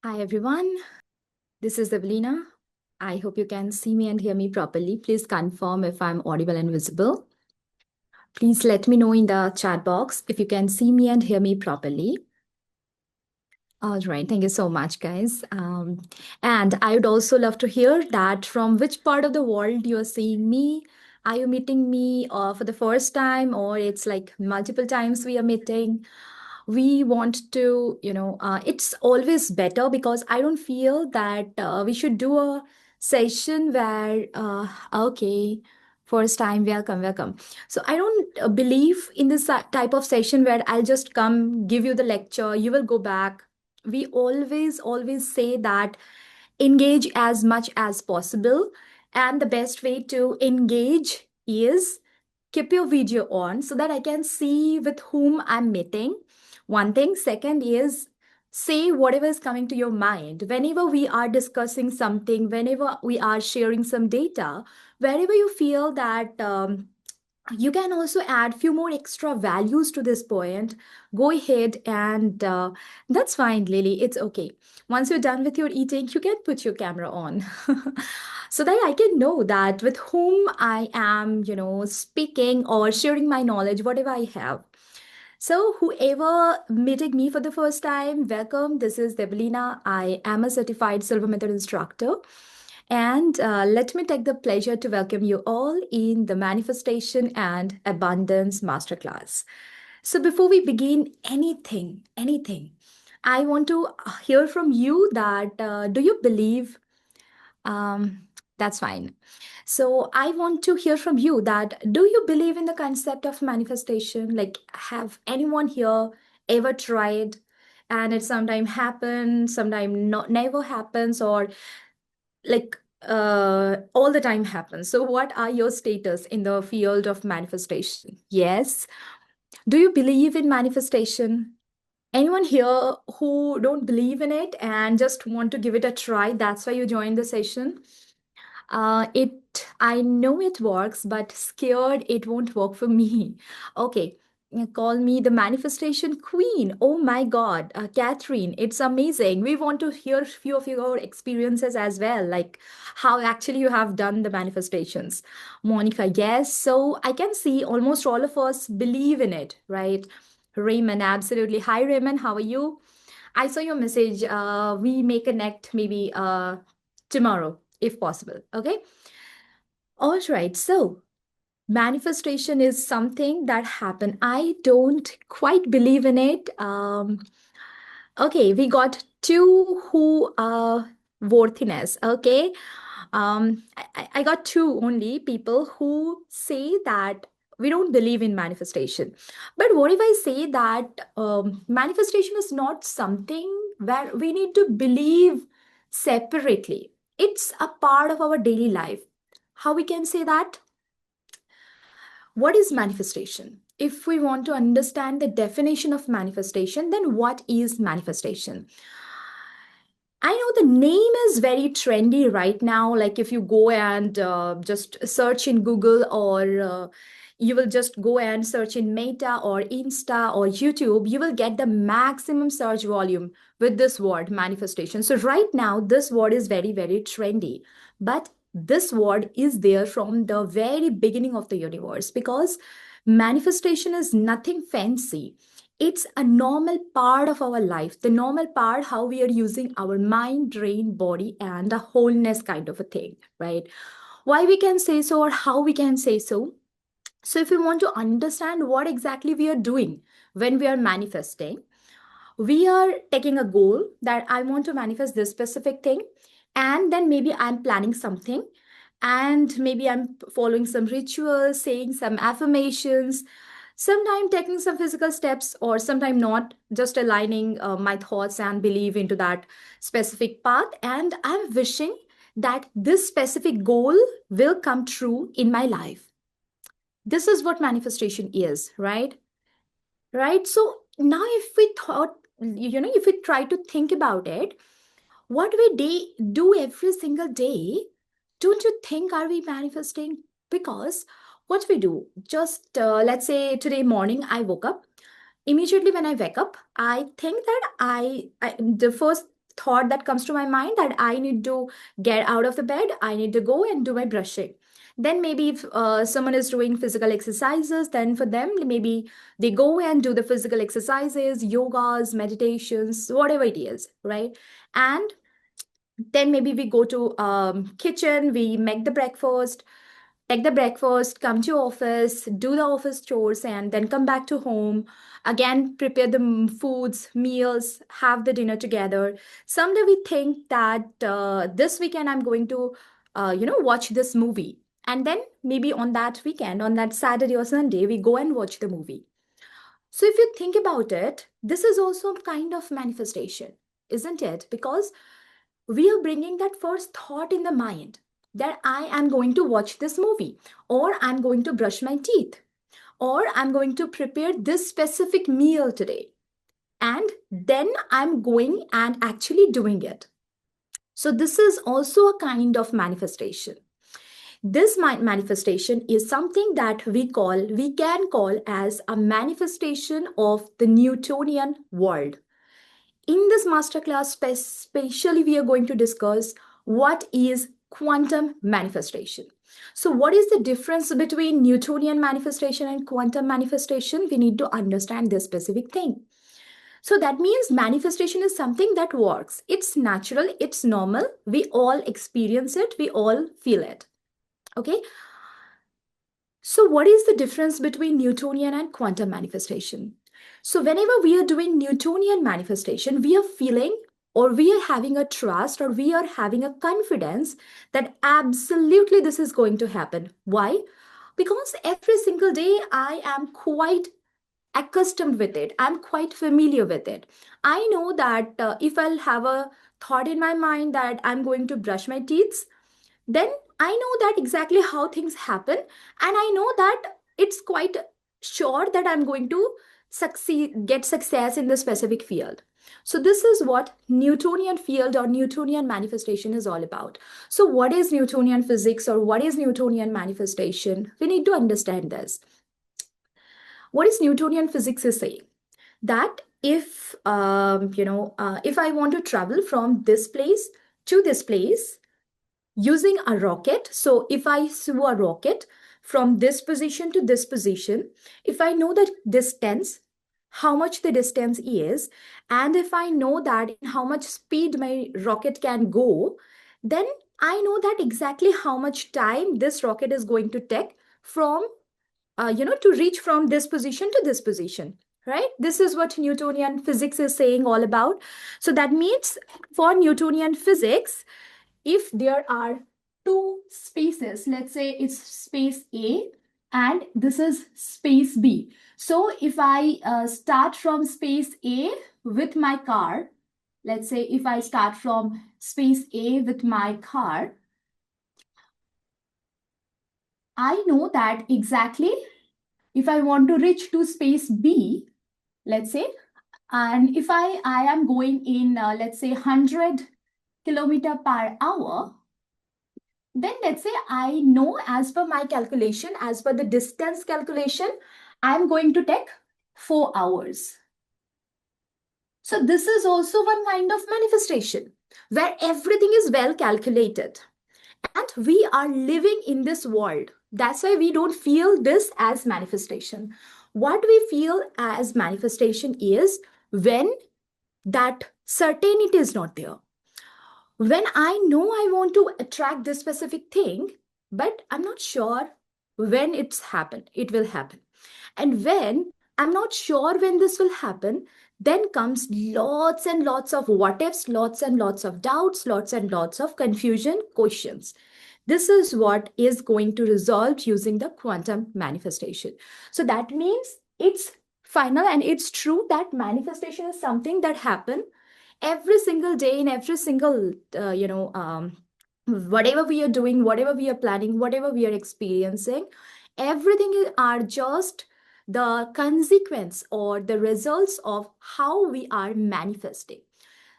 Hi everyone, this is Debalina. I hope you can see me and hear me properly. Please confirm if I'm audible and visible. Please let me know in the chat box if you can see me and hear me properly. All right, thank you so much, guys. And I would also love to hear that from which part of the world you are seeing me. Are you meeting me for the first time, or it's like multiple times we are meeting? We want to, it's always better because I don't feel that we should do a session where, okay, first time, welcome, welcome. So I don't believe in this type of session where I'll just come, give you the lecture, you will go back. We always say that engage as much as possible. And the best way to engage is keep your video on so that I can see with whom I'm meeting. One thing. Second is say whatever is coming to your mind. Whenever we are discussing something, whenever we are sharing some data, wherever you feel that you can also add few more extra values to this point, go ahead and that's fine, Lily. It's okay. Once you're done with your eating, you can put your camera on. So that I can know that with whom I am, speaking or sharing my knowledge, whatever I have. So, whoever meeting me for the first time, welcome. This is Debalina. I am a certified Silva method instructor. And let me take the pleasure to welcome you all in the Manifestation and Abundance Masterclass. So, before we begin anything, I want to hear from you that do you believe um, that's fine. So I want to hear from you that do you believe in the concept of manifestation? Like, have anyone here ever tried and it sometimes happens, sometimes not never happens, or like all the time happens? So what are your status in the field of manifestation? Yes. Do you believe in manifestation? Anyone here who don't believe in it and just want to give it a try? That's why you joined the session. I know it works, but scared it won't work for me. Okay, call me the manifestation queen. Oh my God, Catherine, it's amazing. We want to hear few of your experiences as well, like how actually you have done the manifestations. Monica, yes. So I can see almost all of us believe in it, right? Raymond, absolutely. Hi, Raymond, how are you? I saw your message. We may connect maybe tomorrow, if possible. Okay. All right. So manifestation is something that happened. I don't quite believe in it. Okay, we got two who worthiness. Okay. I got two only people who say that we don't believe in manifestation. But what if I say that manifestation is not something where we need to believe separately? It's a part of our daily life. How we can say that? What is manifestation? If we want to understand the definition of manifestation, then what is manifestation? I know the name is very trendy right now. Like if you go and just search in Google or you will just go and search in Meta or Insta or YouTube, you will get the maximum search volume with this word manifestation. So right now, this word is very trendy. But this word is there from the very beginning of the universe because manifestation is nothing fancy. It's a normal part of our life, the normal part how we are using our mind, brain, body, and a wholeness kind of a thing, right? Why we can say so or how we can say so. So if we want to understand what exactly we are doing when we are manifesting, we are taking a goal that I want to manifest this specific thing, and then maybe I'm planning something, and maybe I'm following some rituals, saying some affirmations, sometimes taking some physical steps, or sometimes not, just aligning my thoughts and believe into that specific path. And I'm wishing that this specific goal will come true in my life. This is what manifestation is, right? Right. So now, if we thought, if we try to think about it, what we do every single day, don't you think are we manifesting? Because what we do, just let's say today morning I woke up. Immediately when I wake up, I think that the first thought that comes to my mind that I need to get out of the bed, I need to go and do my brushing. Then maybe if someone is doing physical exercises, then for them, maybe they go and do the physical exercises, yogas, meditations, whatever it is, right? And then maybe we go to kitchen, we make the breakfast, take the breakfast, come to office, do the office chores, and then come back to home. Again, prepare the foods, meals, have the dinner together. Someday we think that this weekend I'm going to, watch this movie. And then maybe on that weekend, on that Saturday or Sunday, we go and watch the movie. So if you think about it, this is also a kind of manifestation, isn't it? Because we are bringing that first thought in the mind that I am going to watch this movie, or I'm going to brush my teeth, or I'm going to prepare this specific meal today. And then I'm going and actually doing it. So, this is also a kind of manifestation. This manifestation is something that we can call as a manifestation of the Newtonian world. In this masterclass, specially, we are going to discuss what is quantum manifestation. So, what is the difference between Newtonian manifestation and quantum manifestation? We need to understand this specific thing. So, that means manifestation is something that works. It's natural, it's normal. We all experience it, we all feel it. Okay. So, what is the difference between Newtonian and quantum manifestation? So, whenever we are doing Newtonian manifestation, we are feeling or we are having a trust or we are having a confidence that absolutely this is going to happen. Why? Because every single day I am quite accustomed with it. I'm quite familiar with it. I know that if I'll have a thought in my mind that I'm going to brush my teeth, then I know that exactly how things happen, and I know that it's quite sure that I'm going to get success in the specific field. So this is what Newtonian field or Newtonian manifestation is all about. So what is Newtonian physics or what is Newtonian manifestation? We need to understand this. What is Newtonian physics is saying? That if I want to travel from this place to this place using a rocket. So if I sew a rocket from this position to this position, if I know the distance, how much the distance is, and if I know that how much speed my rocket can go, then I know that exactly how much time this rocket is going to take from to reach from this position to this position, right? This is what Newtonian physics is saying all about. So that means for Newtonian physics, if there are two spaces, let's say it's space A and this is space B. So if I start from space A with my car, let's say if I start from space A with my car, I know that exactly if I want to reach to space B, let's say, and if I am going in, let's say 100 kilometer per hour, then let's say I know as per my calculation, as per the distance calculation, I'm going to take 4 hours. So this is also one kind of manifestation where everything is well calculated. And we are living in this world. That's why we don't feel this as manifestation. What we feel as manifestation is when that certainty is not there. When I know I want to attract this specific thing, but I'm not sure when it will happen. And when I'm not sure when this will happen, then comes lots and lots of what ifs, lots and lots of doubts, lots and lots of confusion, questions. This is what is going to resolve using the quantum manifestation. So that means it's final and it's true that manifestation is something that happen every single day in every single whatever we are doing, whatever we are planning, whatever we are experiencing, everything are just the consequence or the results of how we are manifesting.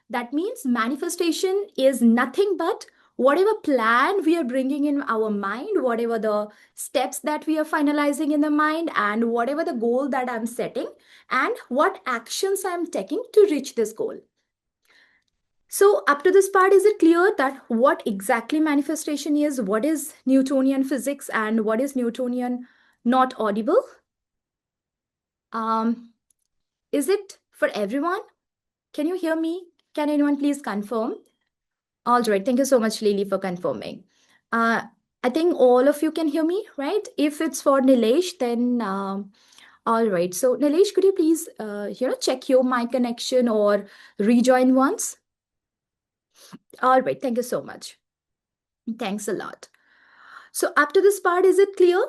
That means manifestation is nothing but whatever plan we are bringing in our mind, whatever the steps that we are finalizing in the mind, and whatever the goal that I'm setting, and what actions I'm taking to reach this goal. So up to this part, is it clear that what exactly manifestation is, what is Newtonian physics, and what is Newtonian not audible? Um, is it for everyone? Can you hear me? Can anyone please confirm? All right. Thank you so much, Lily, for confirming. Uh, I think all of you can hear me, right? If it's for Nilesh, then all right. So Nilesh, could you please check your mic connection or rejoin once? All right. Thank you so much. Thanks a lot. So up to this part, is it clear?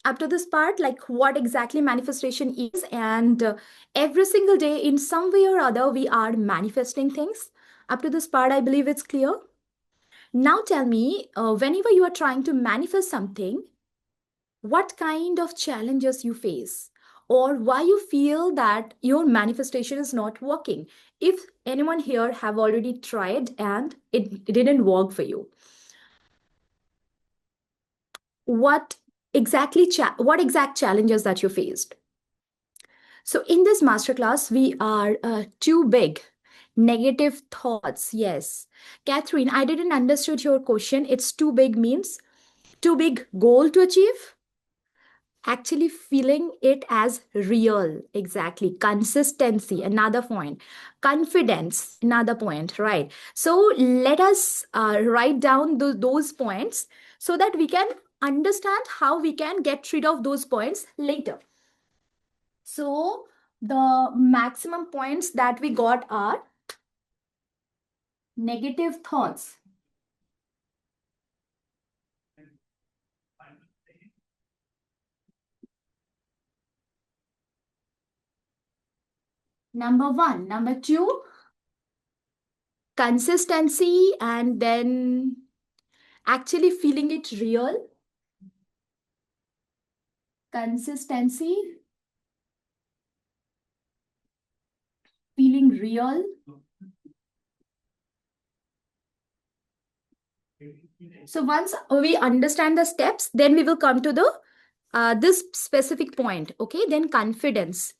Up to this part, like what exactly manifestation is, and every single day, in some way or other, we are manifesting things. Up to this part, I believe it's clear. Now tell me, whenever you are trying to manifest something, what kind of challenges you face, or why you feel that your manifestation is not working. If anyone here have already tried and it didn't work for you, what what exact challenges that you faced? So in this masterclass, we are too big. Negative thoughts, yes. Catherine, I didn't understood your question. It's too big means too big goal to achieve. Actually feeling it as real, exactly. Consistency, another point. Confidence, another point, right? So let us write down those points so that we can understand how we can get rid of those points later. So the maximum points that we got are negative thoughts. Number one. Number two, consistency, and then actually feeling it real. Consistency, feeling real. So once we understand the steps, then we will come to the this specific point. Okay, then confidence.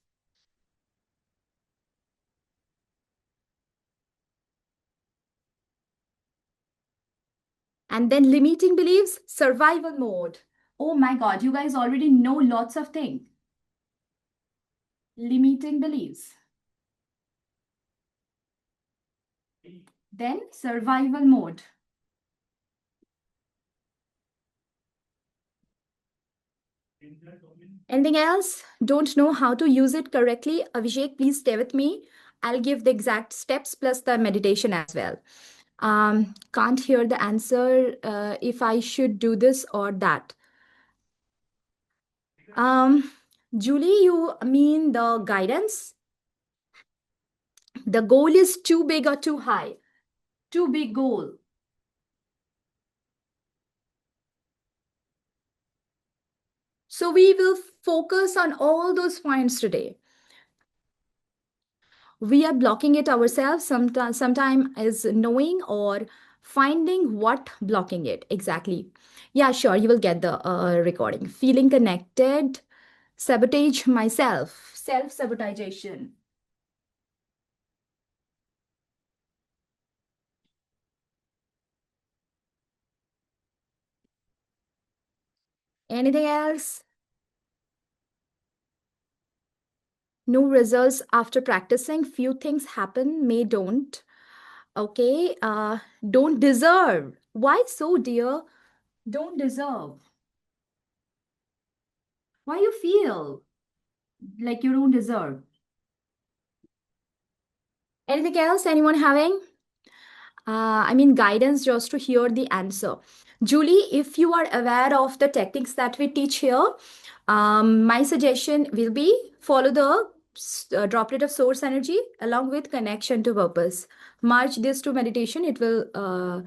And then limiting beliefs, survival mode. Oh my God, you guys already know lots of things. Limiting beliefs. Then survival mode. Anything else? Don't know how to use it correctly? Abhishek, please stay with me. I'll give the exact steps plus the meditation as well. Can't hear the answer if I should do this or that. Julie, you mean the guidance? The goal is too big or too high? Too big goal. So we will focus on all those points today. We are blocking it ourselves. Sometime is knowing or finding what blocking it exactly. Yeah, sure. You will get the recording. Feeling connected, sabotage myself, self sabotagation. Anything else? No results after practicing. Few things happen, may don't. Okay. Don't deserve. Why so, dear? Don't deserve. Why you feel like you don't deserve? Anything else? Anyone having? Guidance just to hear the answer. Julie, if you are aware of the techniques that we teach here, my suggestion will be follow the droplet of source energy along with connection to purpose. Merge this to meditation. It will,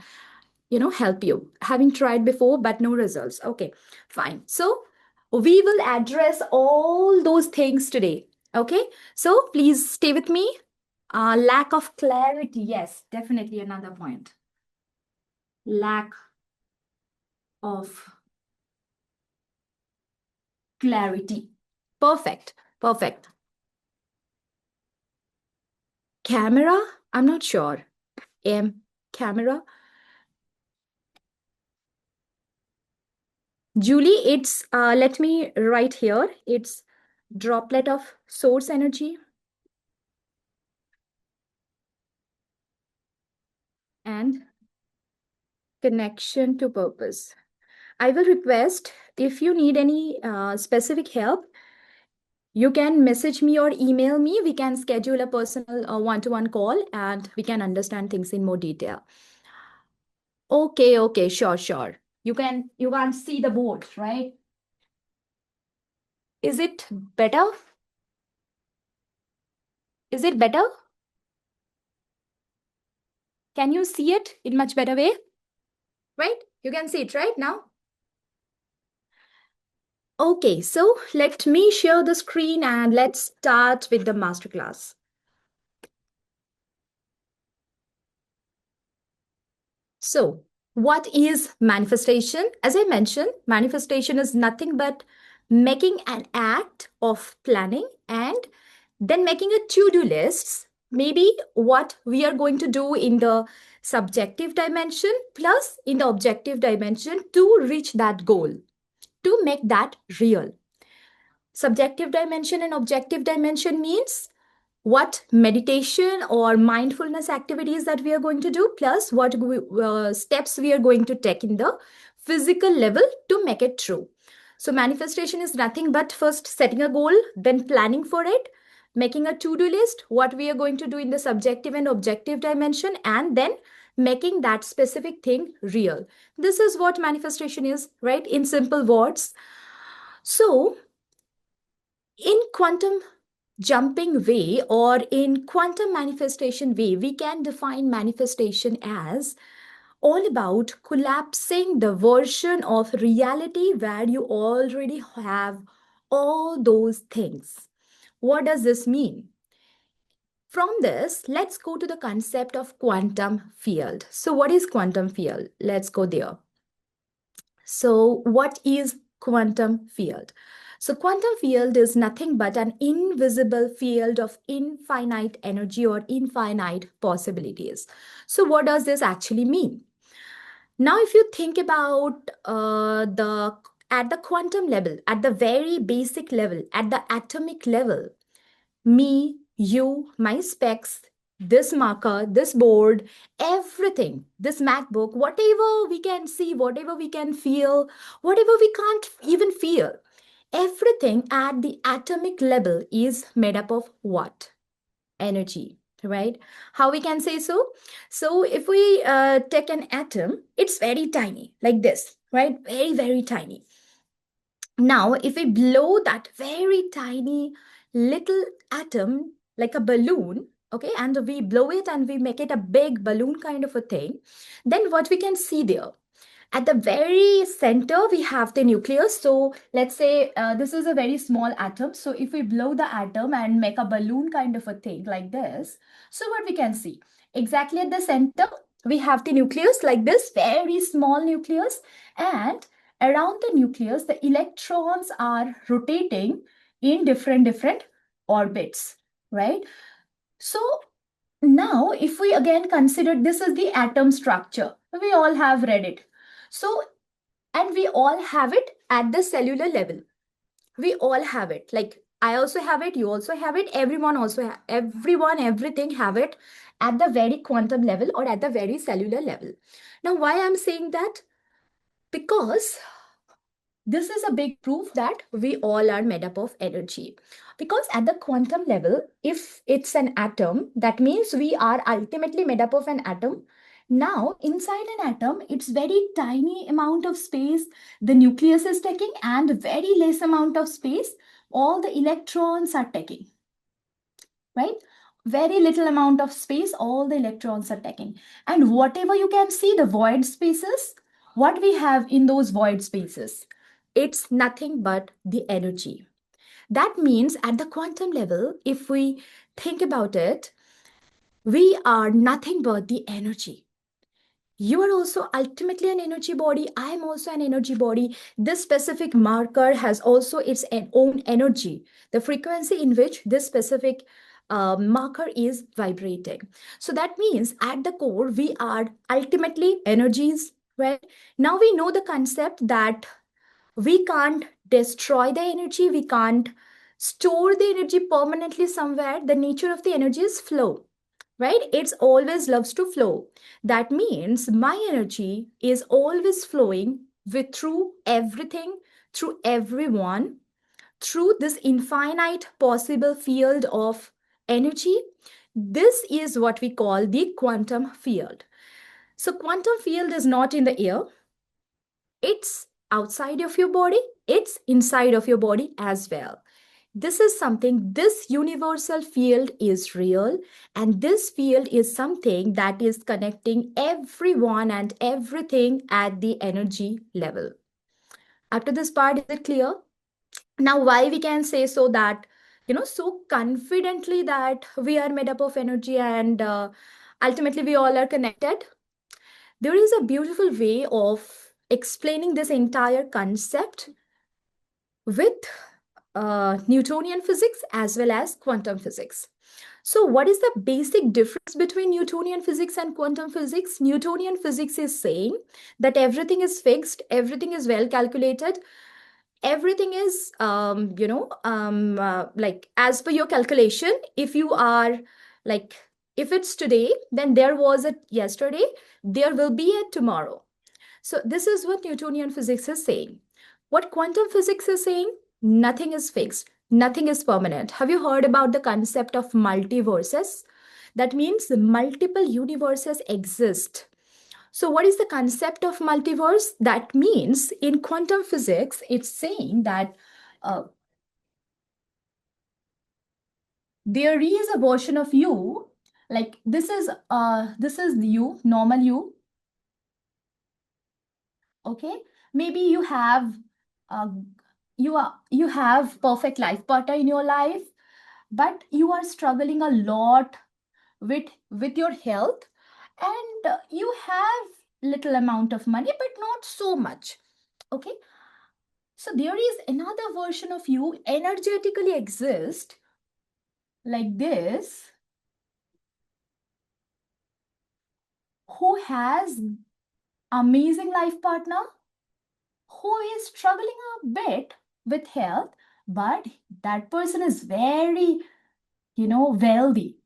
help you. Having tried before, but no results. Okay, fine. So we will address all those things today. Okay, so please stay with me. Lack of clarity. Yes, definitely another point. Lack of clarity. Perfect. Perfect. Camera? I'm not sure. am camera. Julie, it's, let me write here. It's droplet of source energy and connection to purpose. I will request if you need any specific help, you can message me or email me. We can schedule a personal one-to-one call and we can understand things in more detail. Okay, okay, sure, sure. You can't see the board, right? Is it better? Is it better? Can you see it in much better way? Right? You can see it right now. Okay, so let me share the screen and let's start with the masterclass. So, what is manifestation? As I mentioned, manifestation is nothing but making an act of planning and then making a to-do lists, maybe what we are going to do in the subjective dimension plus in the objective dimension to reach that goal, to make that real. Subjective dimension and objective dimension means what meditation or mindfulness activities that we are going to do, plus what steps we are going to take in the physical level to make it true. So manifestation is nothing but first setting a goal, then planning for it, making a to-do list, what we are going to do in the subjective and objective dimension, and then making that specific thing real. This is what manifestation is, right? In simple words. So in quantum jumping way or in quantum manifestation way, we can define manifestation as all about collapsing the version of reality where you already have all those things. What does this mean? From this, let's go to the concept of quantum field. So what is quantum field? Let's go there. So what is quantum field? So quantum field is nothing but an invisible field of infinite energy or infinite possibilities. So what does this actually mean? Now, if you think about at the quantum level, at the very basic level, at the atomic level, me, you, my specs, this marker, this board, everything, this MacBook, whatever we can see, whatever we can feel, whatever we can't even feel, everything at the atomic level is made up of what? Energy, right? How we can say so? So if we take an atom, it's very tiny, like this, right? Very, very tiny. Now, if we blow that very tiny little atom like a balloon, okay, and we blow it and we make it a big balloon kind of a thing, then what we can see there? At the very center, we have the nucleus. So let's say this is a very small atom. So if we blow the atom and make a balloon kind of a thing like this, so what we can see? Exactly at the center, we have the nucleus like this, very small nucleus. And around the nucleus, the electrons are rotating in different orbits, right? So now, if we again consider this is the atom structure, we all have read it. So, and we all have it at the cellular level. We all have it. Like I also have it, you also have it, everyone also, everyone, everything have it at the very quantum level or at the very cellular level. Now, why I'm saying that? Because this is a big proof that we all are made up of energy. Because at the quantum level, if it's an atom, that means we are ultimately made up of an atom. Now, inside an atom, it's very tiny amount of space the nucleus is taking and very less amount of space all the electrons are taking, right? Very little amount of space all the electrons are taking. And whatever you can see, the void spaces, what we have in those void spaces, it's nothing but the energy. That means at the quantum level, if we think about it, we are nothing but the energy. You are also ultimately an energy body. I am also an energy body. This specific marker has also its own energy. The frequency in which this specific marker is vibrating. So that means at the core, we are ultimately energies, right? Now we know the concept that we can't destroy the energy, we can't store the energy permanently somewhere. The nature of the energy is flow, right? It's always loves to flow. That means my energy is always flowing with through everything, through everyone, through this infinite possible field of energy. This is what we call the quantum field. So quantum field is not in the air, it's outside of your body, it's inside of your body as well. This is something, this universal field is real, and this field is something that is connecting everyone and everything at the energy level. Up to this part, is it clear? Now, why we can say so that, so confidently that we are made up of energy and ultimately we all are connected? There is a beautiful way of explaining this entire concept with Newtonian physics as well as quantum physics. So, what is the basic difference between Newtonian physics and quantum physics? Newtonian physics is saying that everything is fixed, everything is well calculated, everything is, like as per your calculation. If you are like, if it's today, then there was a yesterday, there will be a tomorrow. So this is what Newtonian physics is saying. What quantum physics is saying, nothing is fixed, nothing is permanent. Have you heard about the concept of multiverses? That means multiple universes exist. So what is the concept of multiverse? That means in quantum physics, it's saying that uh, there is a version of you, like this is you, normal you, okay? Maybe you have uh, you have perfect life partner in your life, but you are struggling a lot with your health, and you have little amount of money but not so much, okay? So there is another version of you energetically exist like this, who has amazing life partner, who is struggling a bit with health, but that person is very, wealthy.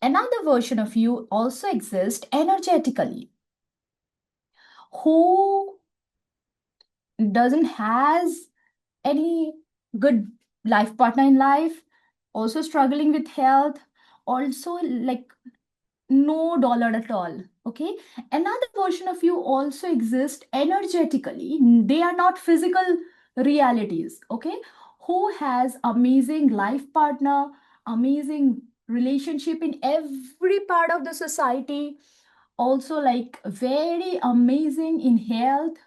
Another version of you also exists energetically, who doesn't has any good life partner in life, also struggling with health, also like no dollar at all, okay? Another version of you also exists energetically, they are not physical realities, okay? Who has amazing life partner, amazing relationship in every part of the society, also like very amazing in health,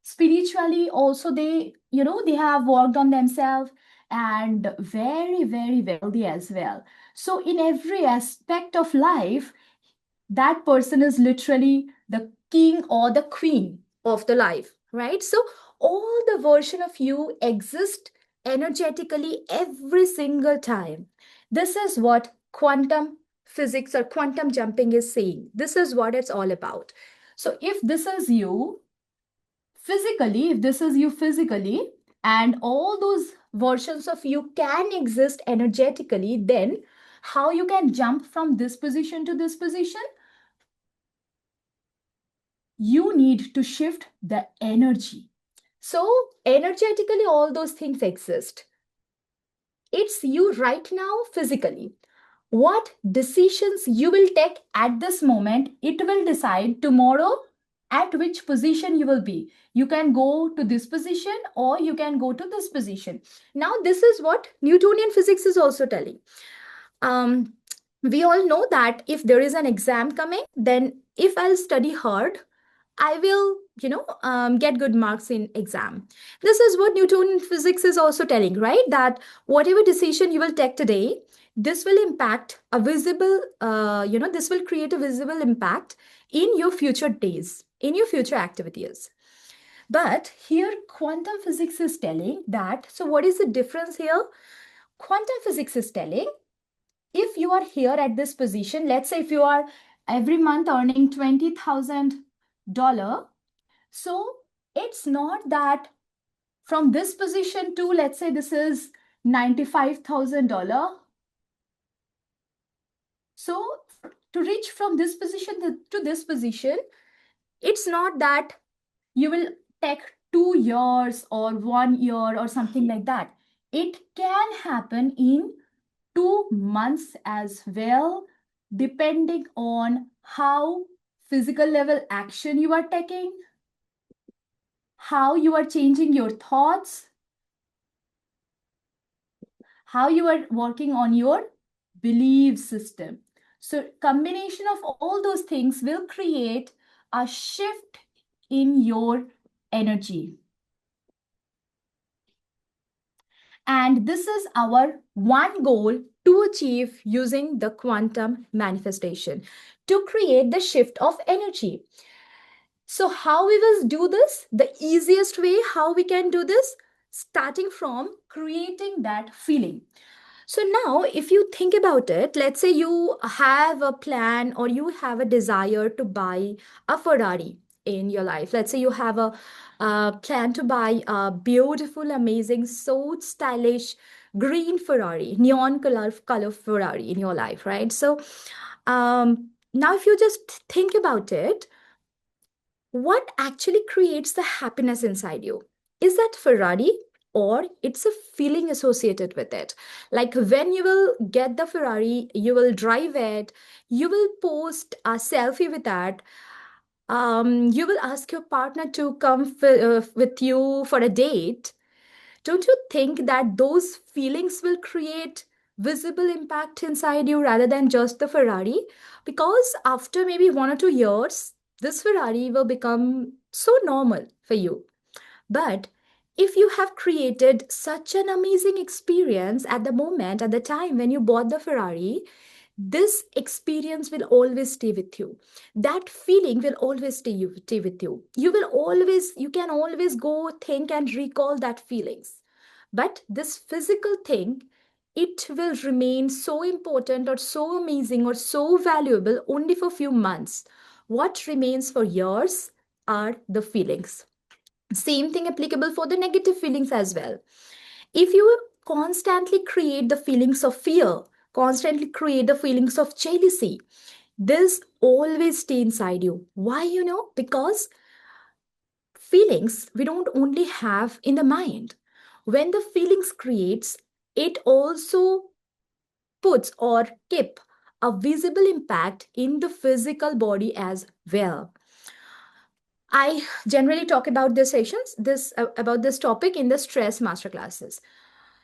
spiritually also, they, they have worked on themselves, and very very wealthy as well. So in every aspect of life, that person is literally the king or the queen of the life, right? So all the version of you exist energetically every single time. This is what quantum physics or quantum jumping is saying. This is what it's all about. So if this is you physically, if this is you physically, and all those versions of you can exist energetically, then how you can jump from this position to this position? You need to shift the energy. So energetically, all those things exist. It's you right now physically. What decisions you will take at this moment, it will decide tomorrow at which position you will be. You can go to this position or you can go to this position. Now, this is what Newtonian physics is also telling. Um, we all know that if there is an exam coming, then if I'll study hard, I will, get good marks in exam. This is what Newtonian physics is also telling, right? That whatever decision you will take today, this will impact a visible, this will create a visible impact in your future days, in your future activities. But here, quantum physics is telling that, so what is the difference here? quantum physics is telling, if you are here at this position, let's say if you are every month earning $20,000, so it's not that from this position to, let's say this is $95,000. So to reach from this position to this position, it's not that you will take 2 years or 1 year or something like that. It can happen in 2 months as well, depending on how physical level action you are taking, how you are changing your thoughts, how you are working on your belief system. So combination of all those things will create a shift in your energy. And this is our one goal to achieve using the quantum manifestation, to create the shift of energy. So how we will do this? The easiest way how we can do this, starting from creating that feeling. So now, if you think about it, let's say you have a plan or you have a desire to buy a Ferrari in your life. Let's say you have a plan to buy a beautiful, amazing, so stylish green Ferrari, neon color Ferrari in your life, right? So now, if you just think about it, what actually creates the happiness inside you? Is that Ferrari, or it's a feeling associated with it? Like when you will get the Ferrari, you will drive it, you will post a selfie with that. You will ask your partner to come with you for a date. Don't you think that those feelings will create visible impact inside you rather than just the Ferrari? Because after maybe 1 or 2 years, this Ferrari will become so normal for you. But if you have created such an amazing experience at the moment, at the time when you bought the Ferrari, this experience will always stay with you. That feeling will always stay with you. You can always go think and recall that feelings. But this physical thing, it will remain so important or so amazing or so valuable only for few months. What remains for years are the feelings. Same thing applicable for the negative feelings as well. If you constantly create the feelings of fear, constantly create the feelings of jealousy, this always stay inside you. Why? Because feelings we don't only have in the mind. When the feelings creates, it also puts or keep a visible impact in the physical body as well. I generally talk about this sessions, this about this topic in the stress masterclasses.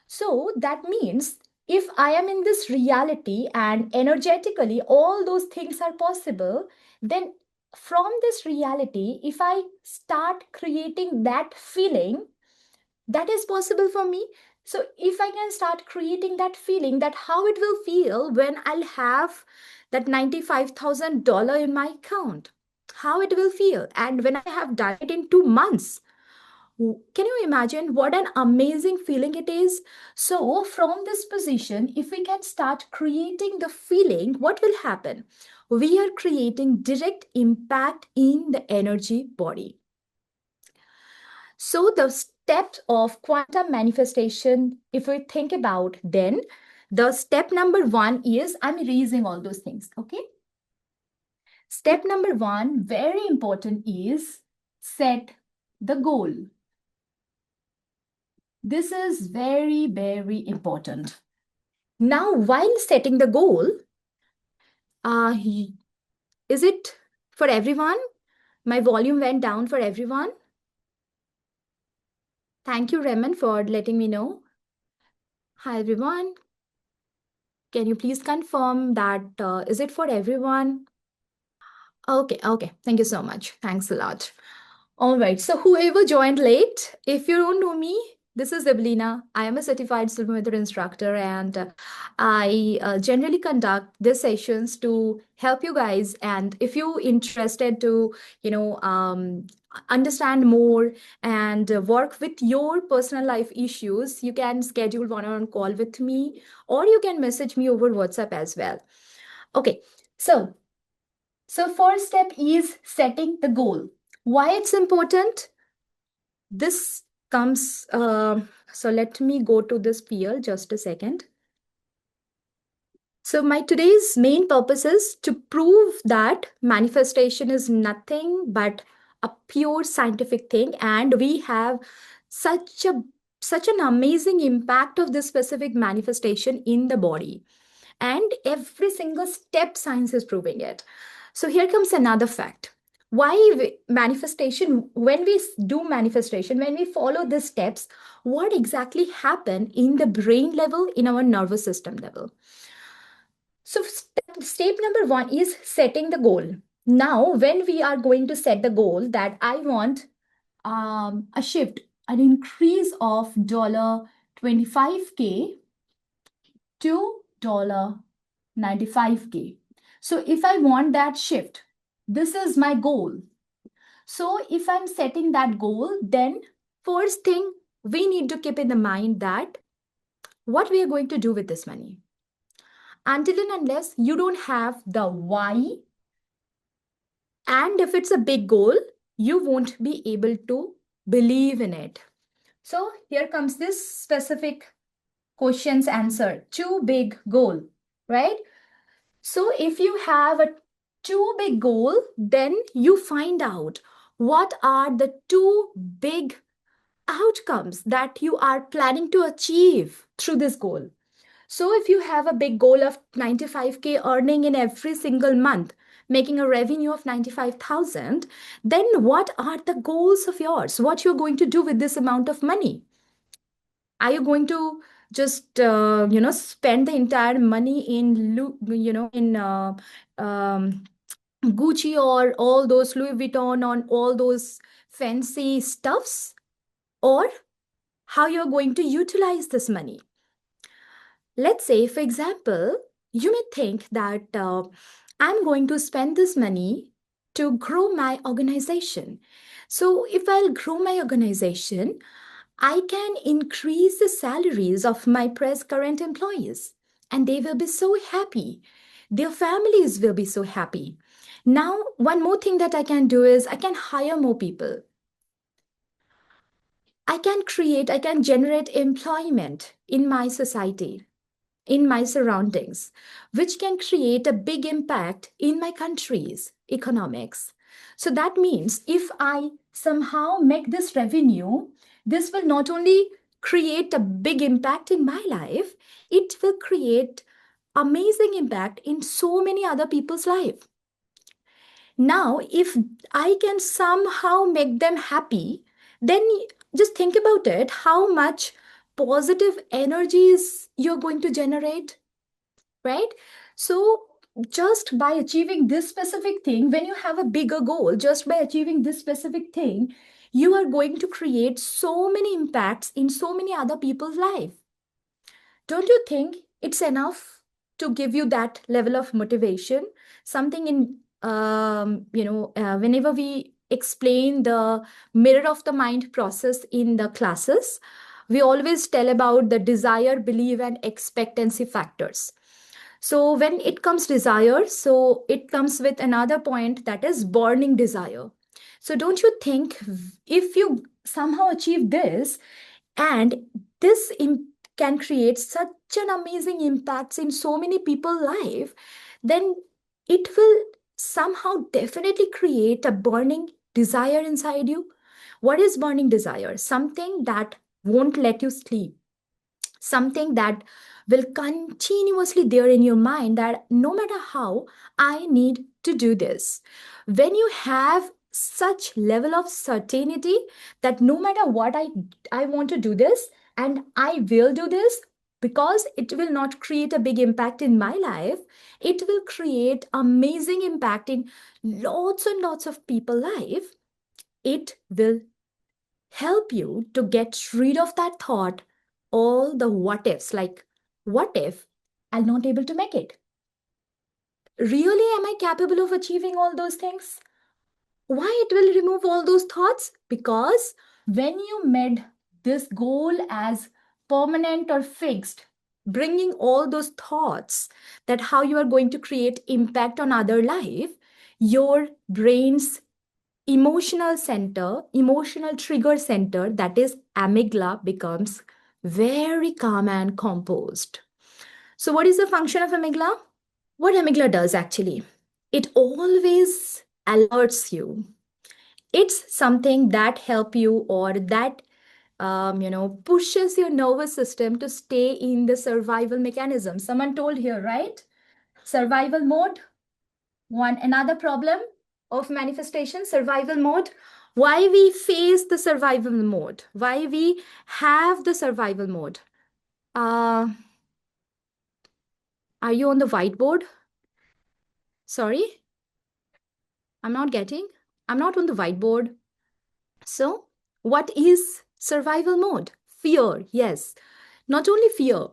So that means if I am in this reality and energetically all those things are possible, then from this reality, if I start creating that feeling, that is possible for me. So if I can start creating that feeling, that how it will feel when I'll have that $95,000 in my account, how it will feel, and when I have done it in 2 months, can you imagine what an amazing feeling it is? So, from this position, if we can start creating the feeling, what will happen? We are creating direct impact in the energy body. So, the steps of quantum manifestation, if we think about, then the step number one is I'm erasing all those things. Okay. Step number one, very important, is set the goal. This is very, very important. Now, while setting the goal, is it for everyone? My volume went down for everyone. Thank you, Raman, for letting me know. Hi, everyone. Can you please confirm that is it for everyone? Okay. Thank you so much. Thanks a lot. All right. So whoever joined late, if you don't know me, This is Debalina. I am a certified Silva method instructor, and I generally conduct these sessions to help you guys. And if you're interested to, you know, understand more and work with your personal life issues, you can schedule one-on-one call with me, or you can message me over WhatsApp as well. Okay, so first step is setting the goal. Why it's important? This comes, so let me go to this PL just a second. So my today's main purpose is to prove that manifestation is nothing but a pure scientific thing, and we have such a such an amazing impact of this specific manifestation in the body, and every single step science is proving it. So here comes another fact. Manifestation, when we do manifestation, when we follow these steps, what exactly happen in the brain level, in our nervous system level? So step number one is setting the goal. Now when we are going to set the goal that I want a shift, an increase of $25K to $95K. So if I want that shift, this is my goal. So if I'm setting that goal, then first thing we need to keep in the mind that what we are going to do with this money. Until and unless you don't have the why, and if it's a big goal, you won't be able to believe in it. So here comes this specific question's answer. Too big goal, right? So if you have a too big goal, then you find out what are the two big outcomes that you are planning to achieve through this goal. So if you have a big goal of 95K earning in every single month, making a revenue of 95,000, then what are the goals of yours? What you're going to do with this amount of money? Are you going to just spend the entire money in um, Gucci or all those Louis Vuitton on all those fancy stuffs, or how you're going to utilize this money? Let's say, for example, you may think that I'm going to spend this money to grow my organization. So if I'll grow my organization, I can increase the salaries of my current employees, and they will be so happy. Their families will be so happy. Now, one more thing that I can do is I can hire more people. I can generate employment in my society, in my surroundings, which can create a big impact in my country's economics. So that means if I somehow make this revenue, this will not only create a big impact in my life, it will create amazing impact in so many other people's life. Now, if I can somehow make them happy, then just think about it, how much positive energies you're going to generate, right? So just by achieving this specific thing, when you have a bigger goal, just by achieving this specific thing, you are going to create so many impacts in so many other people's life. Don't you think it's enough to give you that level of motivation? Something in, whenever we explain the mirror of the mind process in the classes, we always tell about the desire, belief, and expectancy factors. So when it comes desire, so it comes with another point, that is burning desire. So don't you think if you somehow achieve this, and this can create such an amazing impacts in so many people's life, then it will somehow definitely create a burning desire inside you. What is burning desire? Something that won't let you sleep, something that will continuously there in your mind, that no matter how, I need to do this. When you have such level of certainty that no matter what, I want to do this, and I will do this, because it will not create a big impact in my life, it will create amazing impact in lots and lots of people life, it will help you to get rid of that thought, all the what ifs, like, what if I'm not able to make it? Really, am I capable of achieving all those things? Why it will remove all those thoughts? Because when you made this goal as permanent or fixed, bringing all those thoughts that how you are going to create impact on other life, your brain's emotional center, emotional trigger center, that is amygdala, becomes very calm and composed. So what is the function of amygdala? What amygdala does actually, it always alerts you. It's something that help you, or that pushes your nervous system to stay in the survival mechanism. Someone told here, right? Survival mode. One another problem of manifestation, survival mode. Why we face the survival mode? Why we have the survival mode? Uh, are you on the whiteboard? Sorry, I'm not getting. I'm not on the whiteboard. So, what is survival mode? Fear, yes. Not only fear,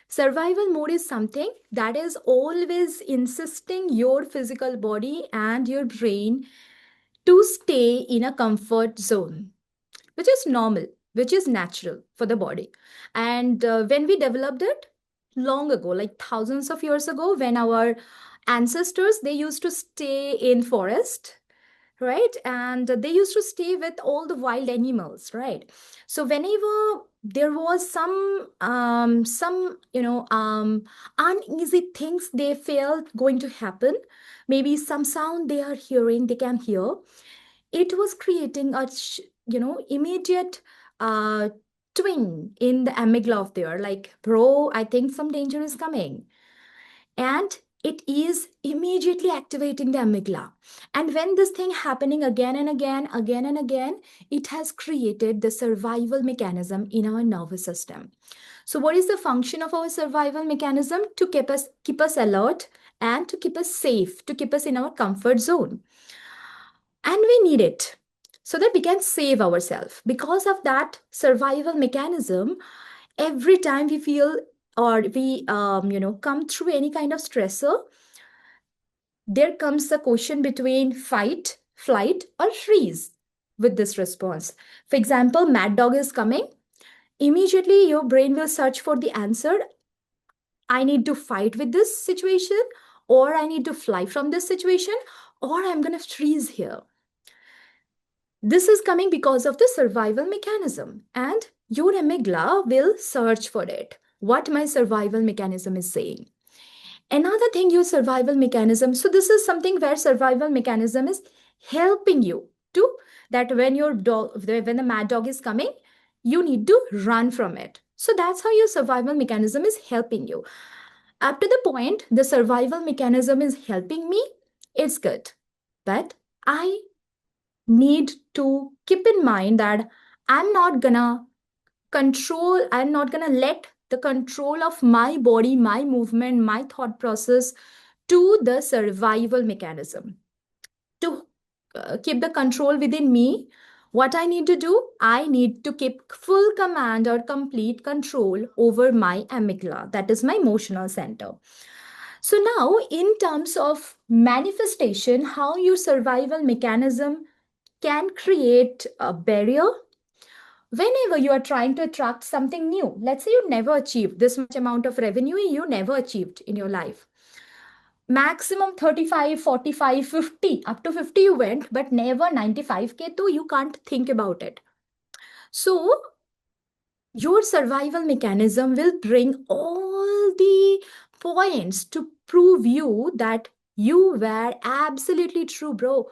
survival mode is something that is always insisting your physical body and your brain to stay in a comfort zone, which is normal, which is natural for the body. And when we developed it long ago, like thousands of years ago, when our ancestors, they used to stay in forest, right? And they used to stay with all the wild animals, right? So whenever there was some uneasy things they felt going to happen, maybe some sound they are hearing, they can hear, it was creating a immediate uh twing in the amygdala of there, like, bro, I think some danger is coming. And it is immediately activating the amygdala. And when this thing happening again and again, it has created the survival mechanism in our nervous system. So what is the function of our survival mechanism? To keep us alert, and to keep us safe, to keep us in our comfort zone. And we need it so that we can save ourselves. Because of that survival mechanism, every time we feel, or we come through any kind of stressor, there comes the question between fight, flight, or freeze with this response. For example, mad dog is coming. Immediately, your brain will search for the answer. I need to fight with this situation, or I need to fly from this situation, or I'm going to freeze here. This is coming because of the survival mechanism, and your amygdala will search for it. What my survival mechanism is saying. Another thing, your survival mechanism. So this is something where survival mechanism is helping you to, that when your dog, when the mad dog is coming, you need to run from it. So that's how your survival mechanism is helping you. Up to the point the survival mechanism is helping me, it's good. But I need to keep in mind that I'm not gonna I'm not gonna let the control of my body, my movement, my thought process to the survival mechanism. To keep the control within me, what I need to do, I need to keep full command or complete control over my amygdala, that is my emotional center. So now, in terms of manifestation, how your survival mechanism can create a barrier whenever you are trying to attract something new. Let's say you never achieved this much amount of revenue, you never achieved in your life. Maximum 35, 45, 50, up to 50 you went, but never 95K, too, you can't think about it. So your survival mechanism will bring all the points to prove you that you were absolutely true, bro.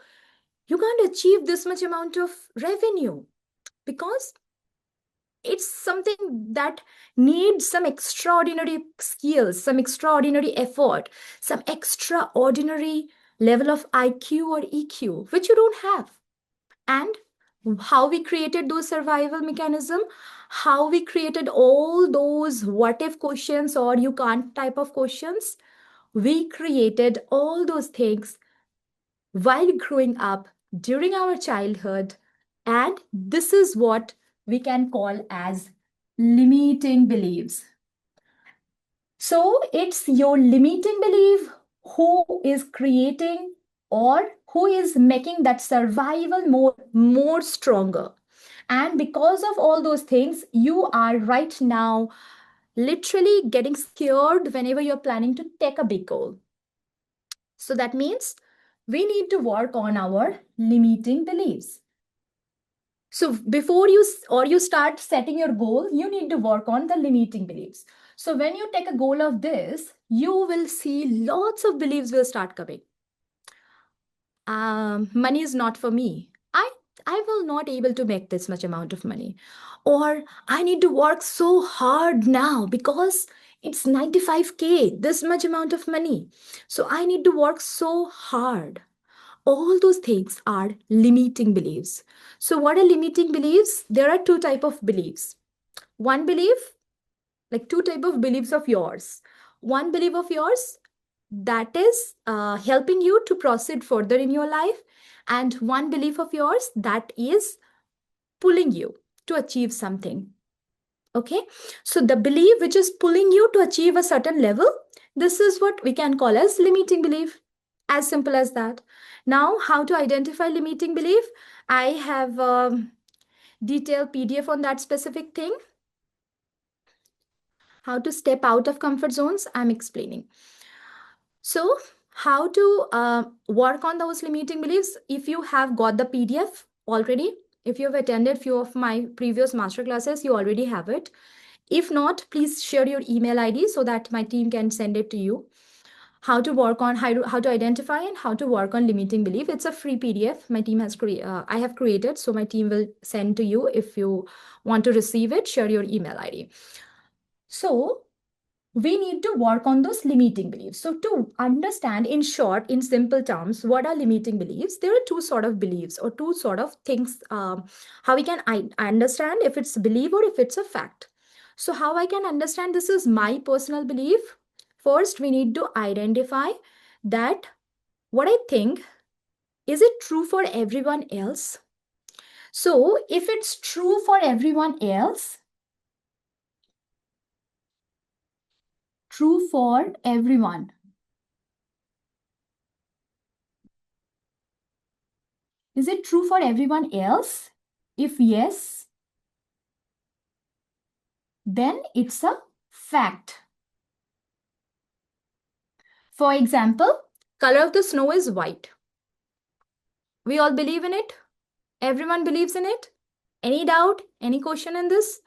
You can't achieve this much amount of revenue because it's something that needs some extraordinary skills, some extraordinary effort, some extraordinary level of IQ or EQ, which you don't have. And how we created those survival mechanism, how we created all those what if questions or you can't type of questions, we created all those things while growing up during our childhood And this is what we can call as limiting beliefs. So it's your limiting belief who is creating or who is making that survival more stronger. And because of all those things, you are right now literally getting scared whenever you're planning to take a big goal. So that means we need to work on our limiting beliefs. So before you start setting your goal, you need to work on the limiting beliefs. So when you take a goal of this, you will see lots of beliefs will start coming. Money is not for me. I will not able to make this much amount of money. Or I need to work so hard now because it's 95K, this much amount of money. So I need to work so hard. All those things are limiting beliefs. So what are limiting beliefs? There are two type of beliefs. One belief, like two type of beliefs of yours. One belief of yours that is helping you to proceed further in your life, and one belief of yours that is pulling you to achieve something. Okay, so the belief which is pulling you to achieve a certain level, this is what we can call as limiting belief. As simple as that. Now, how to identify limiting belief? I have detailed PDF on that specific thing. How to step out of comfort zones, I'm explaining. So, how to work on those limiting beliefs? If you have got the PDF already, if you have attended few of my previous master classes, you already have it. If not, please share your email ID so that my team can send it to you. How to work on how to identify and how to work on limiting belief. It's a free PDF. My team has I have created, so my team will send to you. If you want to receive it, share your email ID. So we need to work on those limiting beliefs. So to understand in short, in simple terms, what are limiting beliefs? There are two sort of beliefs or two sort of things, how we can understand if it's a belief or if it's a fact. So how I can understand this is my personal belief? First, we need to identify that what I think, is it true for everyone else? So if it's true for everyone else, true for everyone. Is it true for everyone else? If yes, then it's a fact. For example, color of the snow is white. We all believe in it. Everyone believes in it. Any doubt? Any question in this?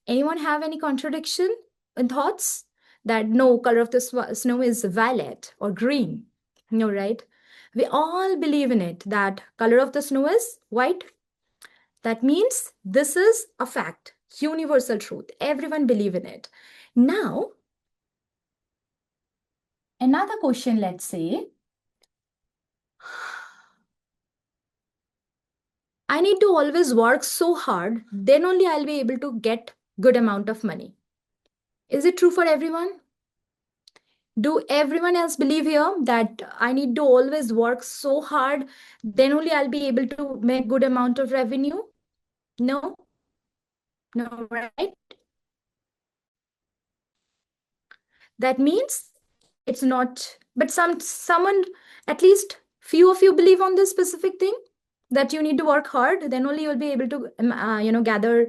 Anyone have any contradiction in thoughts? That no, color of the snow is violet or green. No, right? We all believe in it that color of the snow is white. That means this is a fact, universal truth. Everyone believe in it. Now, another question, let's say, I need to always work so hard, then only I'll be able to get good amount of money. Is it true for everyone? Do everyone else believe here that I need to always work so hard, then only I'll be able to make good amount of revenue? No, no, right? That means it's not, but someone, at least few of you believe on this specific thing that you need to work hard, then only you'll be able to, gather.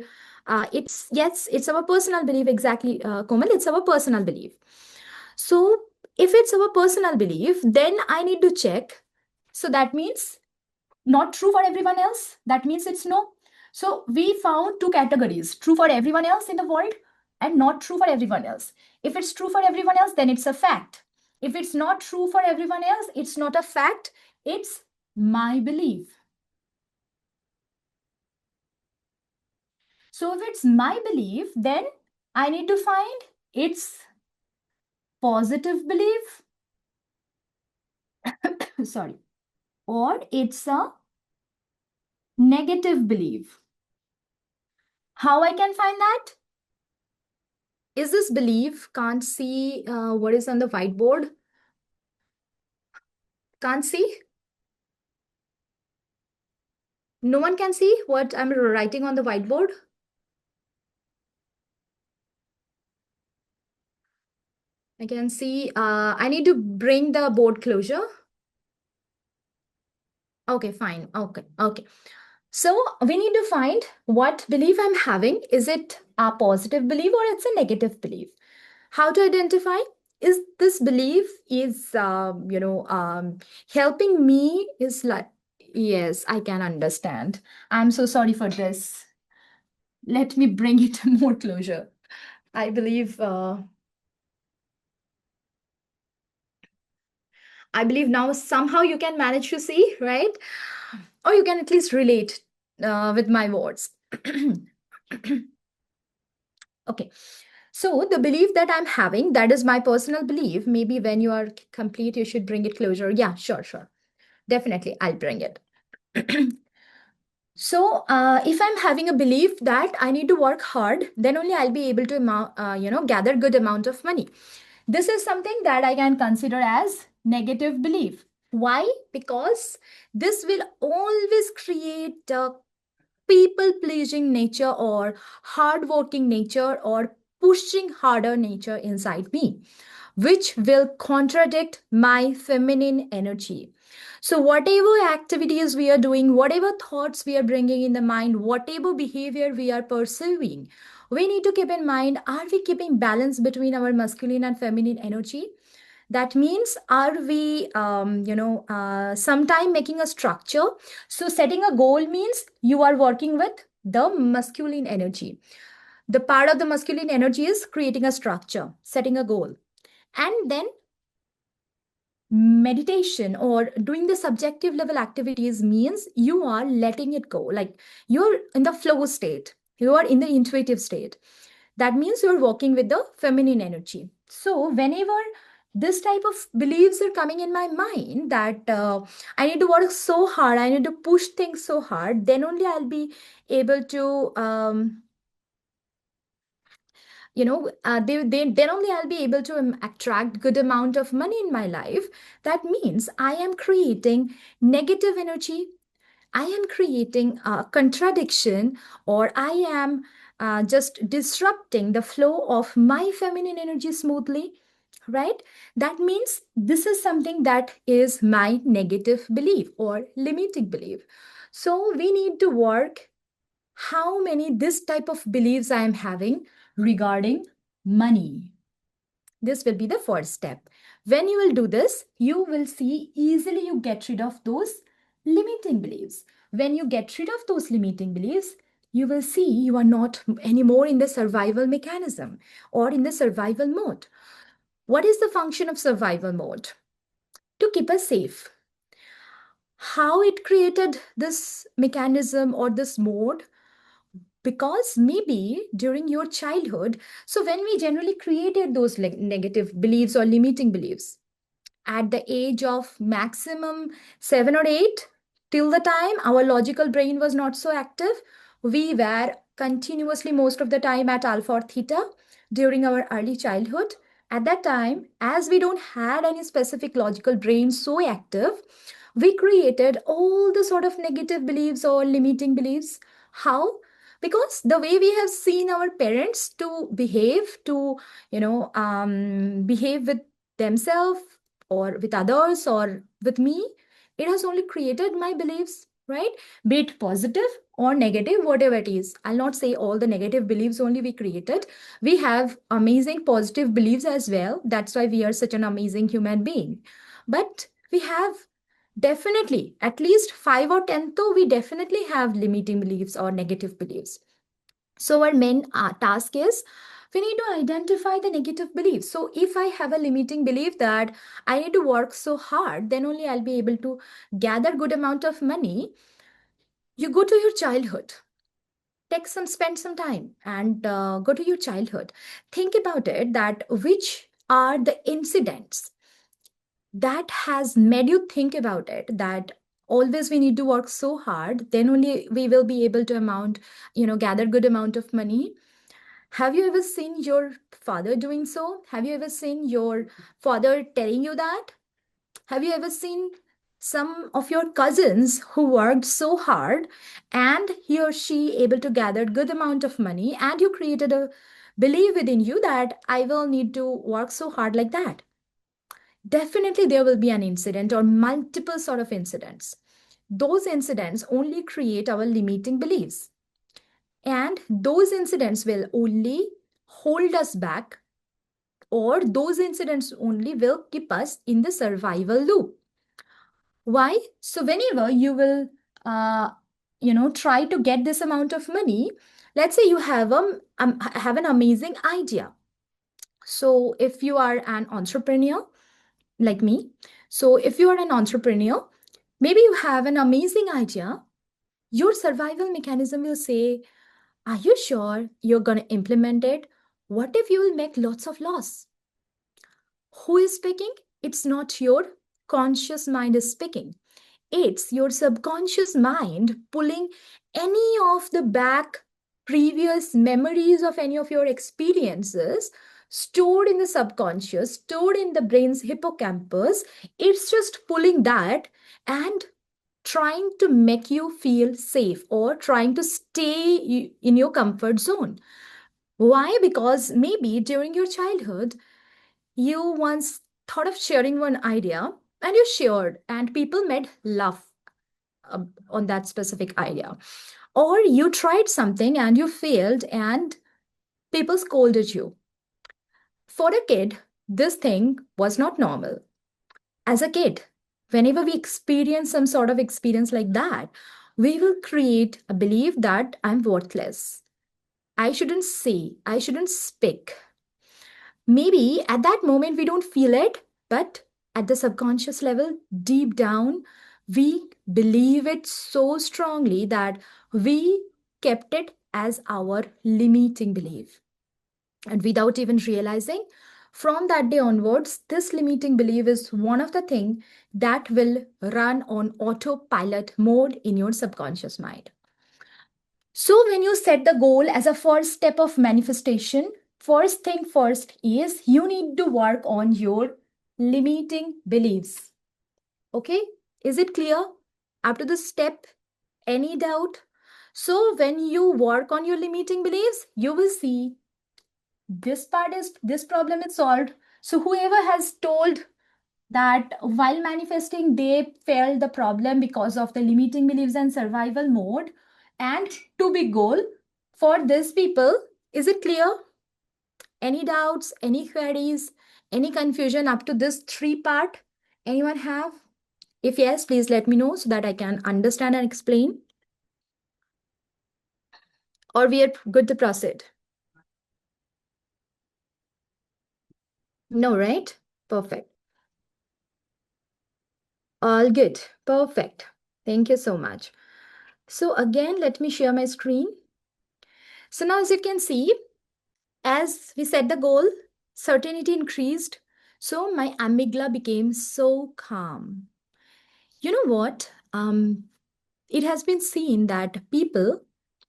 Yes, it's our personal belief, exactly, Komal, it's our personal belief. So if it's our personal belief, then I need to check. So that means not true for everyone else. That means it's no. So we found two categories, true for everyone else in the world and not true for everyone else. If it's true for everyone else, then it's a fact. If it's not true for everyone else, it's not a fact. It's my belief. So if it's my belief, then I need to find its positive belief, sorry, or it's a negative belief. How I can find that? Is this belief can't see what is on the whiteboard? Can't see? No one can see what I'm writing on the whiteboard? I can see. I need to bring the board closure. Okay, fine. Okay, okay. So we need to find what belief I'm having. Is it a positive belief or it's a negative belief? How to identify? Is this belief is helping me? Is like, yes, I can understand. I'm so sorry for this. Let me bring it to more closure. I believe. I believe now somehow you can manage to see, right? Or you can at least relate with my words. Okay. So the belief that I'm having, that is my personal belief. Maybe when you are complete, you should bring it closer. Yeah, sure, sure. Definitely, I'll bring it. So, if I'm having a belief that I need to work hard, then only I'll be able to, gather good amount of money. This is something that I can consider as negative belief. Why? Because this will always create a people pleasing nature or hard working nature or pushing harder nature inside me, which will contradict my feminine energy. So, whatever activities we are doing, whatever thoughts we are bringing in the mind, whatever behavior we are pursuing, we need to keep in mind, are we keeping balance between our masculine and feminine energy? That means, are we sometime making a structure? So setting a goal means you are working with the masculine energy. The part of the masculine energy is creating a structure, setting a goal, and then meditation or doing the subjective level activities means you are letting it go, like you're in the flow state, you are in the intuitive state. That means you're working with the feminine energy. So whenever this type of beliefs are coming in my mind that I need to work so hard, I need to push things so hard, then only I'll be able to then only I'll be able to attract good amount of money in my life. That means I am creating negative energy, I am creating a contradiction, or I am just disrupting the flow of my feminine energy smoothly, right? That means this is something that is my negative belief or limiting belief. So we need to work how many this type of beliefs I am having regarding money. This will be the first step. When you will do this, you will see easily you get rid of those limiting beliefs. When you get rid of those limiting beliefs, you will see you are not anymore in the survival mechanism or in the survival mode. What is the function of survival mode? To keep us safe. How it created this mechanism or this mode? Because maybe during your childhood, so when we generally created those negative beliefs or limiting beliefs, at the age of maximum 7 or 8, till the time our logical brain was not so active, we were continuously most of the time at alpha or theta during our early childhood. At that time, as we don't had any specific logical brain so active, we created all the sort of negative beliefs or limiting beliefs. How? Because the way we have seen our parents to behave, to behave with themselves or with others or with me, it has only created my beliefs, right? Be it positive or negative, whatever it is. I'll not say all the negative beliefs only we created. We have amazing positive beliefs as well. That's why we are such an amazing human being. But we have definitely at least 5 or 10, though we definitely have limiting beliefs or negative beliefs. So our main task is we need to identify the negative beliefs. So if I have a limiting belief that I need to work so hard, then only I'll be able to gather good amount of money. You go to your childhood, spend some time and go to your childhood. Think about it that which are the incidents that has made you think about it that always we need to work so hard, then only we will be able to gather good amount of money. Have you ever seen your father doing so? Have you ever seen your father telling you that? Have you ever seen? some of your cousins who worked so hard and he or she able to gather good amount of money, and you created a belief within you that I will need to work so hard like that. Definitely there will be an incident or multiple sort of incidents. Those incidents only create our limiting beliefs, and those incidents will only hold us back, or those incidents only will keep us in the survival loop. Why? So whenever you will, try to get this amount of money, let's say you have an amazing idea. So if you are an entrepreneur like me, so if you are an entrepreneur, maybe you have an amazing idea. Your survival mechanism will say, "Are you sure you're going to implement it? What if you will make lots of loss?" Who is speaking? It's not your conscious mind is speaking. It's your subconscious mind pulling any of the back previous memories of any of your experiences stored in the subconscious, stored in the brain's hippocampus. It's just pulling that and trying to make you feel safe or trying to stay in your comfort zone. Why? Because maybe during your childhood, you once thought of sharing one idea and you shared, and people made laugh on that specific idea. Or you tried something and you failed and people scolded you. For a kid, this thing was not normal. As a kid, whenever we experience some sort of experience like that, we will create a belief that I'm worthless. I shouldn't say, I shouldn't speak. Maybe at that moment we don't feel it, but at the subconscious level, deep down, we believe it so strongly that we kept it as our limiting belief. And without even realizing, from that day onwards, this limiting belief is one of the things that will run on autopilot mode in your subconscious mind. So, when you set the goal as a first step of manifestation, first thing first is you need to work on your limiting beliefs. Okay? Is it clear? Up to this step, any doubt? So, when you work on your limiting beliefs, you will see this problem is solved. So, whoever has told that while manifesting they failed the problem because of the limiting beliefs and survival mode and to be goal for these people, is it clear? Any doubts, any queries, any confusion up to this three part? Anyone have? If yes, please let me know so that I can understand and explain. Or we are good to proceed? No, right? Perfect. All good. Perfect. Thank you so much. So again, let me share my screen. So now as you can see, as we set the goal, certainty increased. So my amygdala became so calm. You know what? It has been seen that people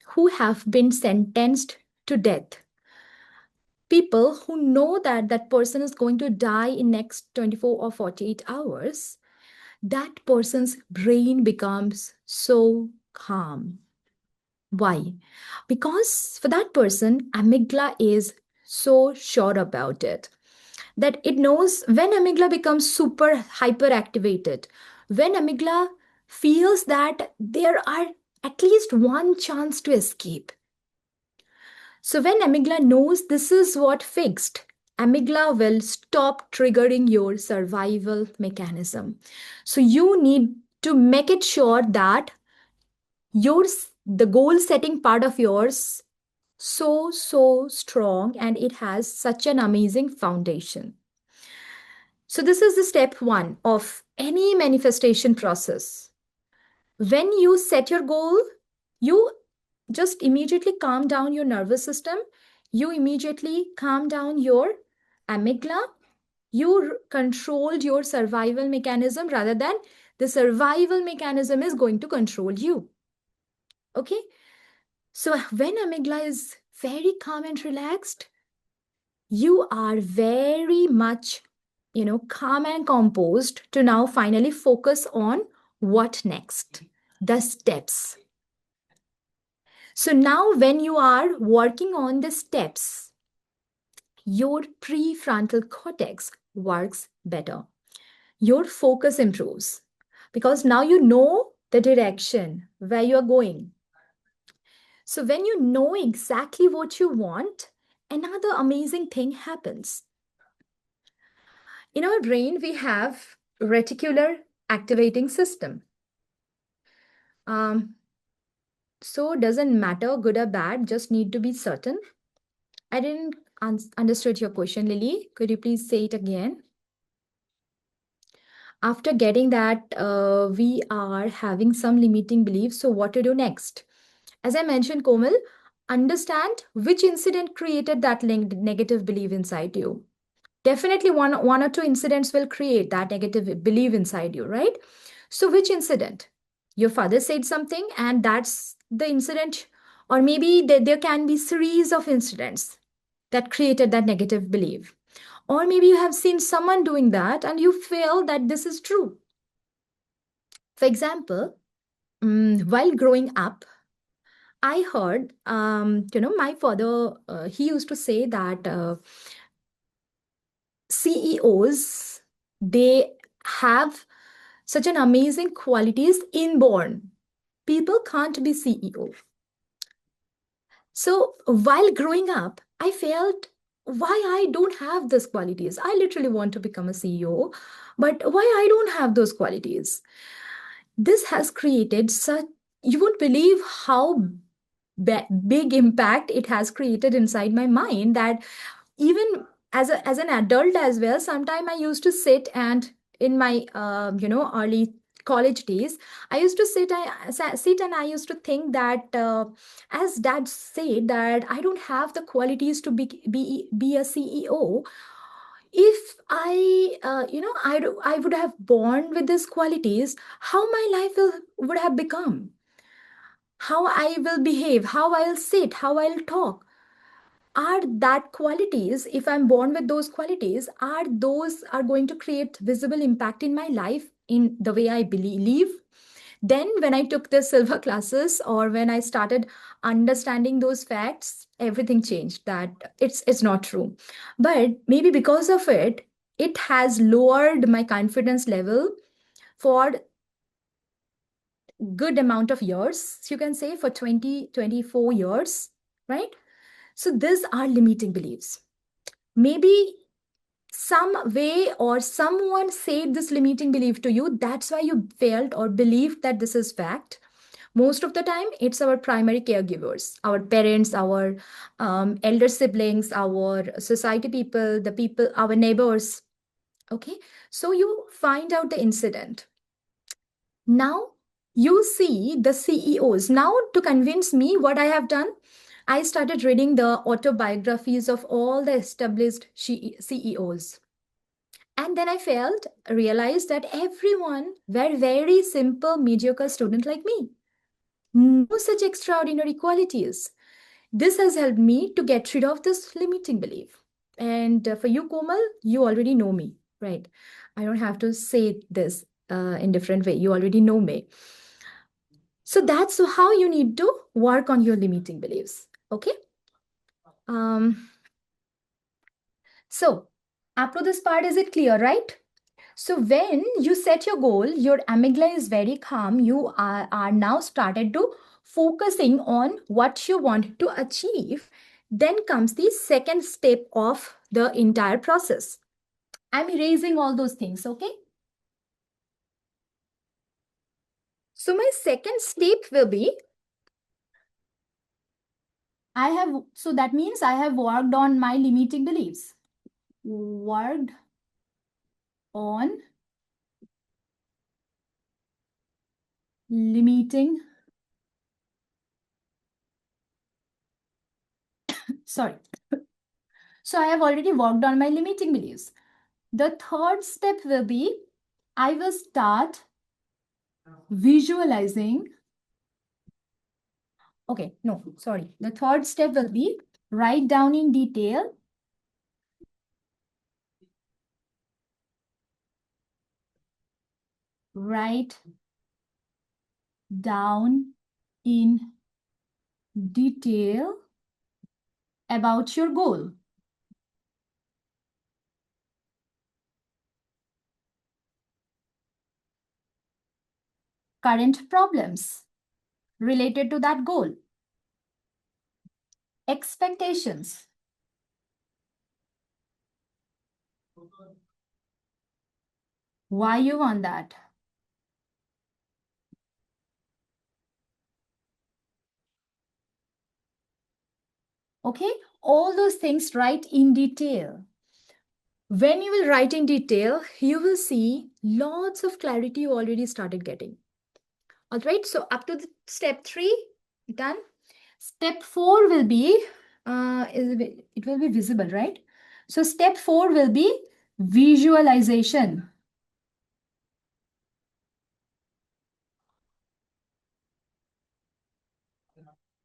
who have been sentenced to death, people who know that that person is going to die in next 24 or 48 hours, that person's brain becomes so calm. Why? Because for that person, amygdala is so sure about it that it knows when amygdala becomes super hyperactivated, when amygdala feels that there are at least one chance to escape. So when amygdala knows this is what fixed, amygdala will stop triggering your survival mechanism. So you need to make it sure that yours, the goal setting part of yours, so strong and it has such an amazing foundation. So this is the step one of any manifestation process. When you set your goal, you just immediately calm down your nervous system. You immediately calm down your amygdala. You controlled your survival mechanism rather than the survival mechanism is going to control you. Okay? So when amygdala is very calm and relaxed, you are very much calm and composed to now finally focus on what next, the steps. So now when you are working on the steps, your prefrontal cortex works better. Your focus improves because now you know the direction where you are going. So when you know exactly what you want, another amazing thing happens. In our brain, we have reticular activating system. Um, so doesn't matter good or bad, just need to be certain. I didn't understood your question, Lily. Could you please say it again? After getting that, we are having some limiting beliefs. So what to do next? As I mentioned, Komal, understand which incident created that negative belief inside you. Definitely one or two incidents will create that negative belief inside you, right? So which incident? Your father said something and that's the incident, or maybe there can be series of incidents that created that negative belief. Or maybe you have seen someone doing that and you feel that this is true. For example, while growing up, I heard, my father, he used to say that CEOs, they have such an amazing qualities inborn. People can't be CEO. So while growing up, I felt why I don't have those qualities. I literally want to become a CEO, but why I don't have those qualities? This has created such, you won't believe how big impact it has created inside my mind that even as an adult as well, sometime I used to sit and in my early college days, I used to sit and I used to think that as dad said that I don't have the qualities to be a CEO. If I would have born with these qualities, how my life would have become, how I will behave, how I'll sit, how I'll talk. Are that qualities, if I'm born with those qualities, are those are going to create visible impact in my life in the way I believe? Then when I took the Silva classes, or when I started understanding those facts, everything changed, that it's not true. But maybe because of it, it has lowered my confidence level for good amount of years, you can say for 20-24 years, right? So these are limiting beliefs. Maybe some way or someone said this limiting belief to you, that's why you felt or believed that this is fact. Most of the time it's our primary caregivers, our parents, our elder siblings, our society people, the people, our neighbors. Okay, so you find out the incident. Now you see the CEOs. Now, to convince me, what I have done, I started reading the autobiographies of all the established CEOs. And then I realized that everyone were very simple, mediocre student like me. No such extraordinary qualities. This has helped me to get rid of this limiting belief. And for you, Komal, you already know me, right? I don't have to say this in different way. You already know me. So that's how you need to work on your limiting beliefs. Okay. Um, so up to this part, is it clear, right? So when you set your goal, your amygdala is very calm. You are now started to focusing on what you want to achieve. Then comes the second step of the entire process. I'm erasing all those things, okay? So my second step will be, so that means I have worked on my limiting beliefs. Worked on limiting, sorry. So I have already worked on my limiting beliefs. The third step will be, I will start visualizing. Okay, no, sorry. The third step will be write down in detail write down in detail about your goal. Current problems related to that goal. Expectations. Why you want that? Okay, all those things write in detail. When you will write in detail, you will see lots of clarity you already started getting. All right, so up to step 3, done. Step 4 will be, it will be visible, right? So step 4 will be visualization.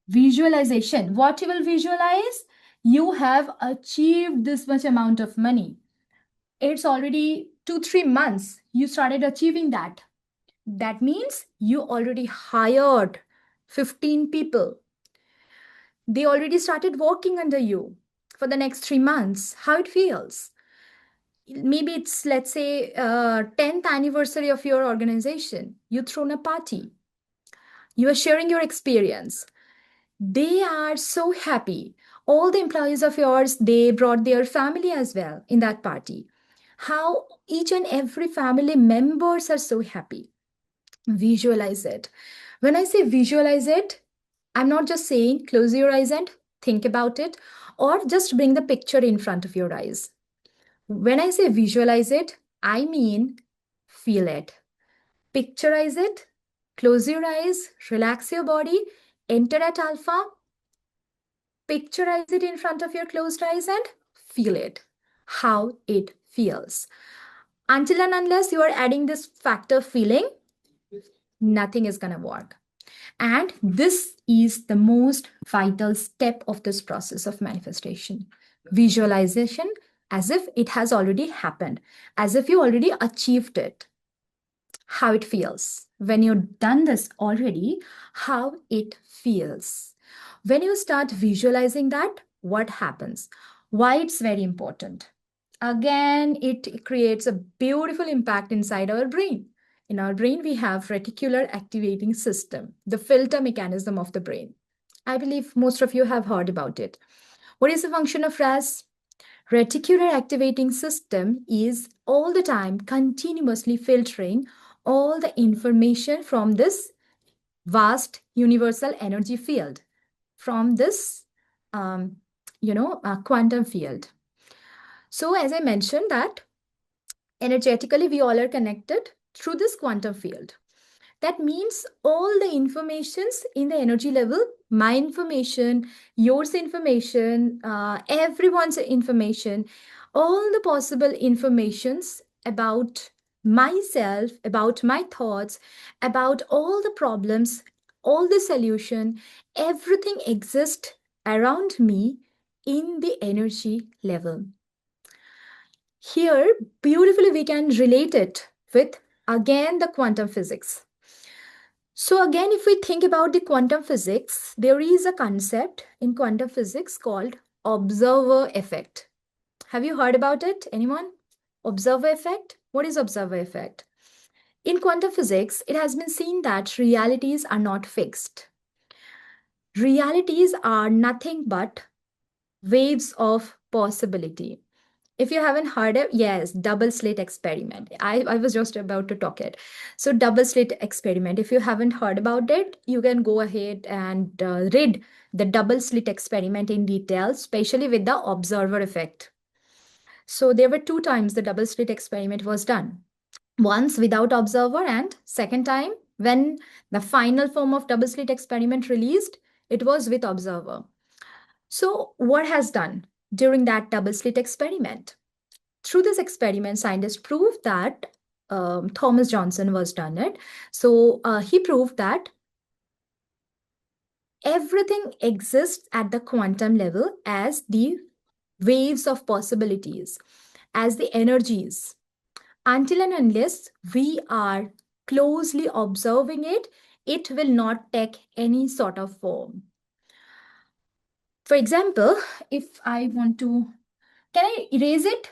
Visualization. What you will visualize? You have achieved this much amount of money. It's already 2-3 months. You started achieving that. That means you already hired 15 people. They already started working under you for the next 3 months. How it feels? Maybe it's, let's say, 10th anniversary of your organization. You thrown a party. You are sharing your experience. They are so happy. All the employees of yours, they brought their family as well in that party. How each and every family members are so happy. Visualize it. When I say visualize it, I'm not just saying close your eyes and think about it, or just bring the picture in front of your eyes. When I say visualize it, I mean feel it. Picturize it, close your eyes, relax your body, enter at alpha, picturize it in front of your closed eyes and feel it, how it feels. Until and unless you are adding this factor feeling, nothing is going to work. And this is the most vital step of this process of manifestation. Visualization as if it has already happened, as if you already achieved it. How it feels. When you've done this already, how it feels. When you start visualizing that, what happens? Why it's very important? Again, it creates a beautiful impact inside our brain. In our brain, we have reticular activating system, the filter mechanism of the brain. I believe most of you have heard about it. What is the function of RAS? Reticular activating system is all the time continuously filtering all the information from this vast universal energy field, from this quantum field. So as I mentioned that energetically we all are connected through this quantum field. That means all the informations in the energy level, my information, yours information, everyone's information, all the possible informations about myself, about my thoughts, about all the problems, all the solution, everything exists around me in the energy level. Here, beautifully, we can relate it with, again, the quantum physics. So again, if we think about the quantum physics, there is a concept in quantum physics called observer effect. Have you heard about it? Anyone? Observer effect? What is observer effect? In quantum physics, it has been seen that realities are not fixed. Realities are nothing but waves of possibility. If you haven't heard it, yes, double slit experiment. I was just about to talk it. So double slit experiment. If you haven't heard about it, you can go ahead and read the double slit experiment in detail, especially with the observer effect. So there were 2 times the double slit experiment was done. Once without observer, and second time when the final form of double slit experiment released, it was with observer. So what has done during that double slit experiment? Through this experiment, scientists proved that Thomas Johnson was done it. So he proved that everything exists at the quantum level as the waves of possibilities, as the energies, until and unless we are closely observing it, it will not take any sort of form. For example, if I want to, can I erase it?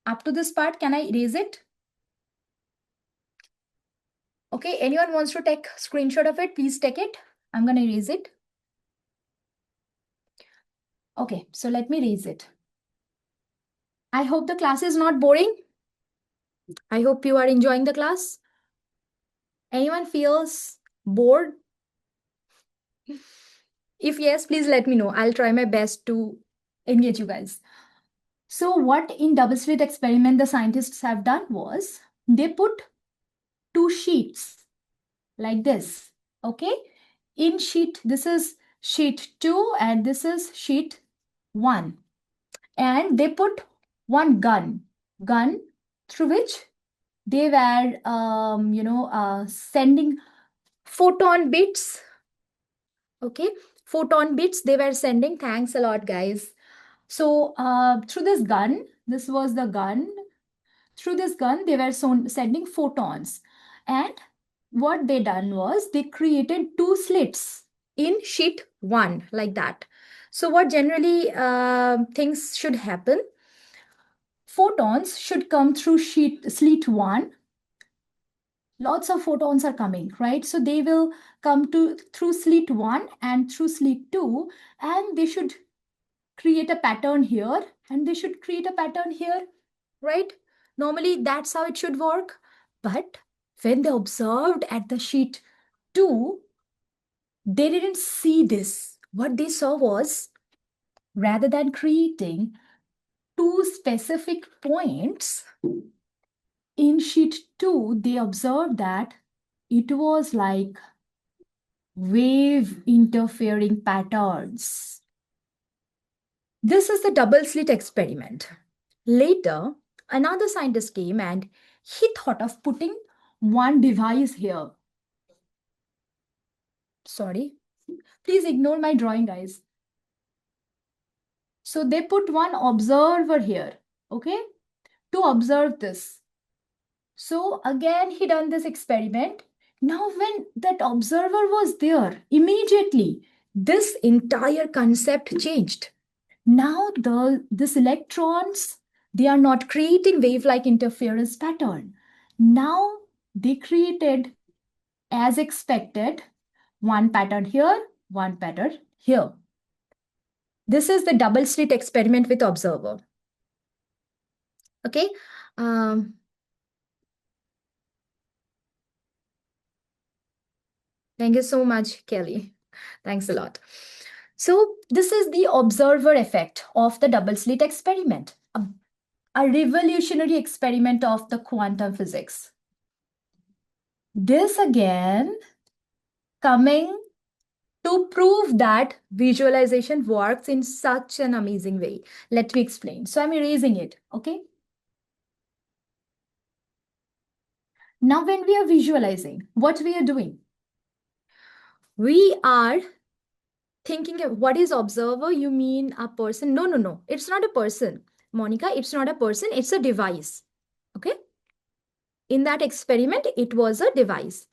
Up to this part, can I erase it? Okay, anyone wants to take screenshot of it, please take it. I'm going to erase it. Okay, so let me erase it. I hope the class is not boring. I hope you are enjoying the class. Anyone feels bored? If yes, please let me know. I'll try my best to engage you guys. So what in double slit experiment the scientists have done was they put two sheets like this. Okay. In sheet, this is sheet 2 and this is sheet 1. And they put one gun through which they were, sending photon bits. Okay. Photon bits they were sending. Thanks a lot, guys. So through this gun, this was the gun. Through this gun, they were sending photons. And what they done was they created two slits in sheet 1 like that. So what generally things should happen? Photons should come through slit 1. Lots of photons are coming, right? So they will come through slit 1 and through slit 2, and they should create a pattern here, and they should create a pattern here, right? Normally, that's how it should work. But when they observed at the sheet 2, they didn't see this. What they saw was, rather than creating two specific points, in sheet 2, they observed that it was like wave interfering patterns. This is the double slit experiment. Later, another scientist came and he thought of putting one device here. Sorry. Please ignore my drawing, guys. So they put one observer here, okay, to observe this. So again, he done this experiment. Now, when that observer was there, immediately this entire concept changed. Now these electrons, they are not creating wave-like interference pattern. Now they created, as expected, one pattern here, one pattern here. This is the double slit experiment with observer. Okay. Thank you so much, Kelly. Thanks a lot. So this is the observer effect of the double slit experiment, a revolutionary experiment of the quantum physics. This again coming to prove that visualization works in such an amazing way. Let me explain. So I'm erasing it, okay? Now when we are visualizing, what we are doing? We are thinking of what is observer? You mean a person? No. It's not a person. Monica, it's not a person. It's a device. Okay. In that experiment, it was a device.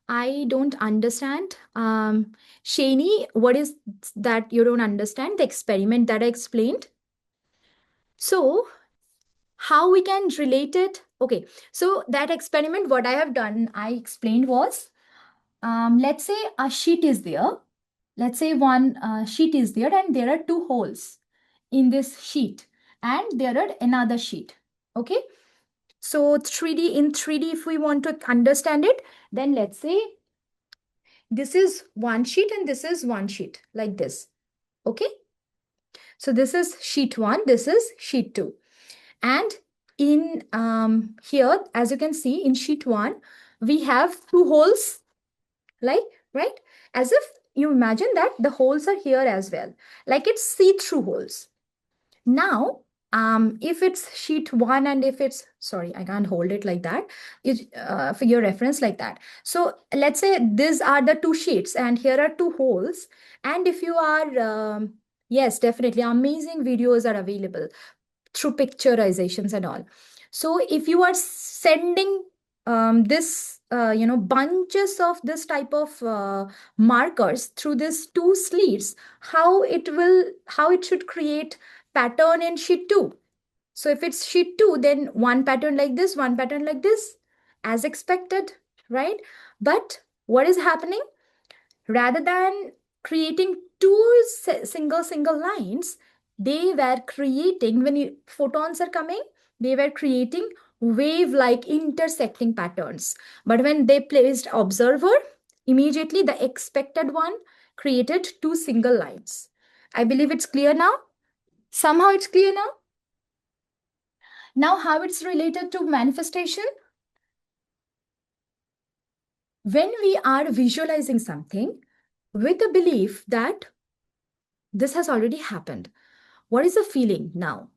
I don't understand. Shani, what is that you don't understand? The experiment that I explained. So how we can relate it? Okay. So that experiment, what I have done, I explained was, let's say a sheet is there. Let's say one sheet is there and there are two holes in this sheet and there are another sheet. Okay. So 3D, in 3D, if we want to understand it, then let's say this is one sheet and this is one sheet like this. Okay. So this is sheet 1, this is sheet 2. And in here, as you can see in sheet 1, we have two holes, like, right? As if you imagine that the holes are here as well, like it's see-through holes. Now, if it's sheet 1 and if it's, sorry, I can't hold it like that, for your reference like that. So let's say these are the two sheets and here are two holes. And if you are, yes, definitely amazing videos are available through picturizations and all. So if you are sending this bunches of this type of markers through these two slits, how it should create pattern in sheet 2. So if it's sheet 2, then one pattern like this, one pattern like this, as expected, right? But what is happening? Rather than creating two single lines, they were creating, when photons are coming, they were creating wave like intersecting patterns. But when they placed observer, immediately the expected one created two single lines. I believe it's clear now. Somehow it's clear now. Now, how it's related to manifestation? When we are visualizing something with a belief that this has already happened, what is the feeling now?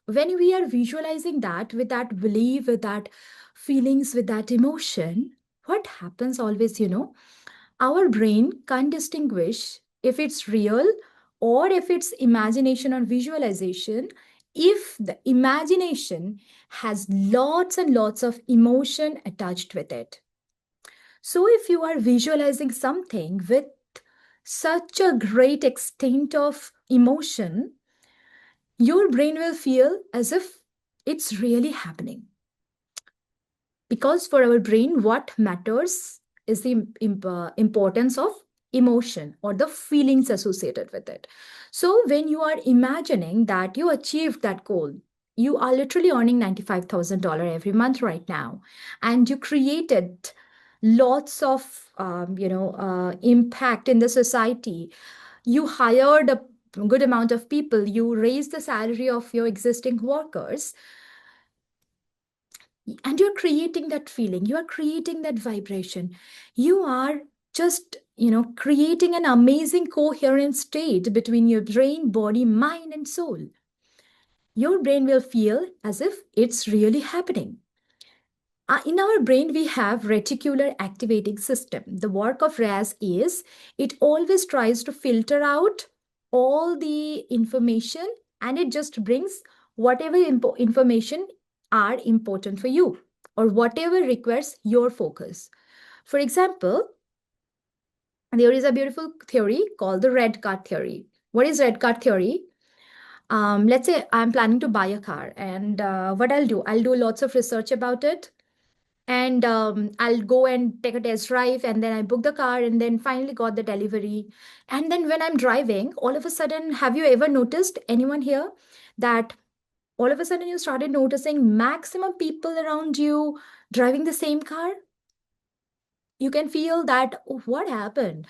When we are visualizing that with that belief, with that feelings, with that emotion, what happens always, our brain can't distinguish if it's real or if it's imagination or visualization, if the imagination has lots and lots of emotion attached with it. So if you are visualizing something with such a great extent of emotion, your brain will feel as if it's really happening. Because for our brain, what matters is the importance of emotion or the feelings associated with it. So when you are imagining that you achieved that goal, you are literally earning $95,000 every month right now, and you created lots of impact in the society. You hired a good amount of people, you raised the salary of your existing workers, and you're creating that feeling, you are creating that vibration, you are just creating an amazing coherent state between your brain, body, mind, and soul. Your brain will feel as if it's really happening. In our brain, we have reticular activating system. The work of RAS is it always tries to filter out all the information, and it just brings whatever information are important for you or whatever requires your focus. For example, there is a beautiful theory called the red card theory. What is red card theory? Let's say I'm planning to buy a car, and what I'll do lots of research about it, and I'll go and take a test drive, and then I book the car, and then finally got the delivery. And then when I'm driving, all of a sudden, have you ever noticed, anyone here, that all of a sudden you started noticing maximum people around you driving the same car? You can feel that, "Oh, what happened?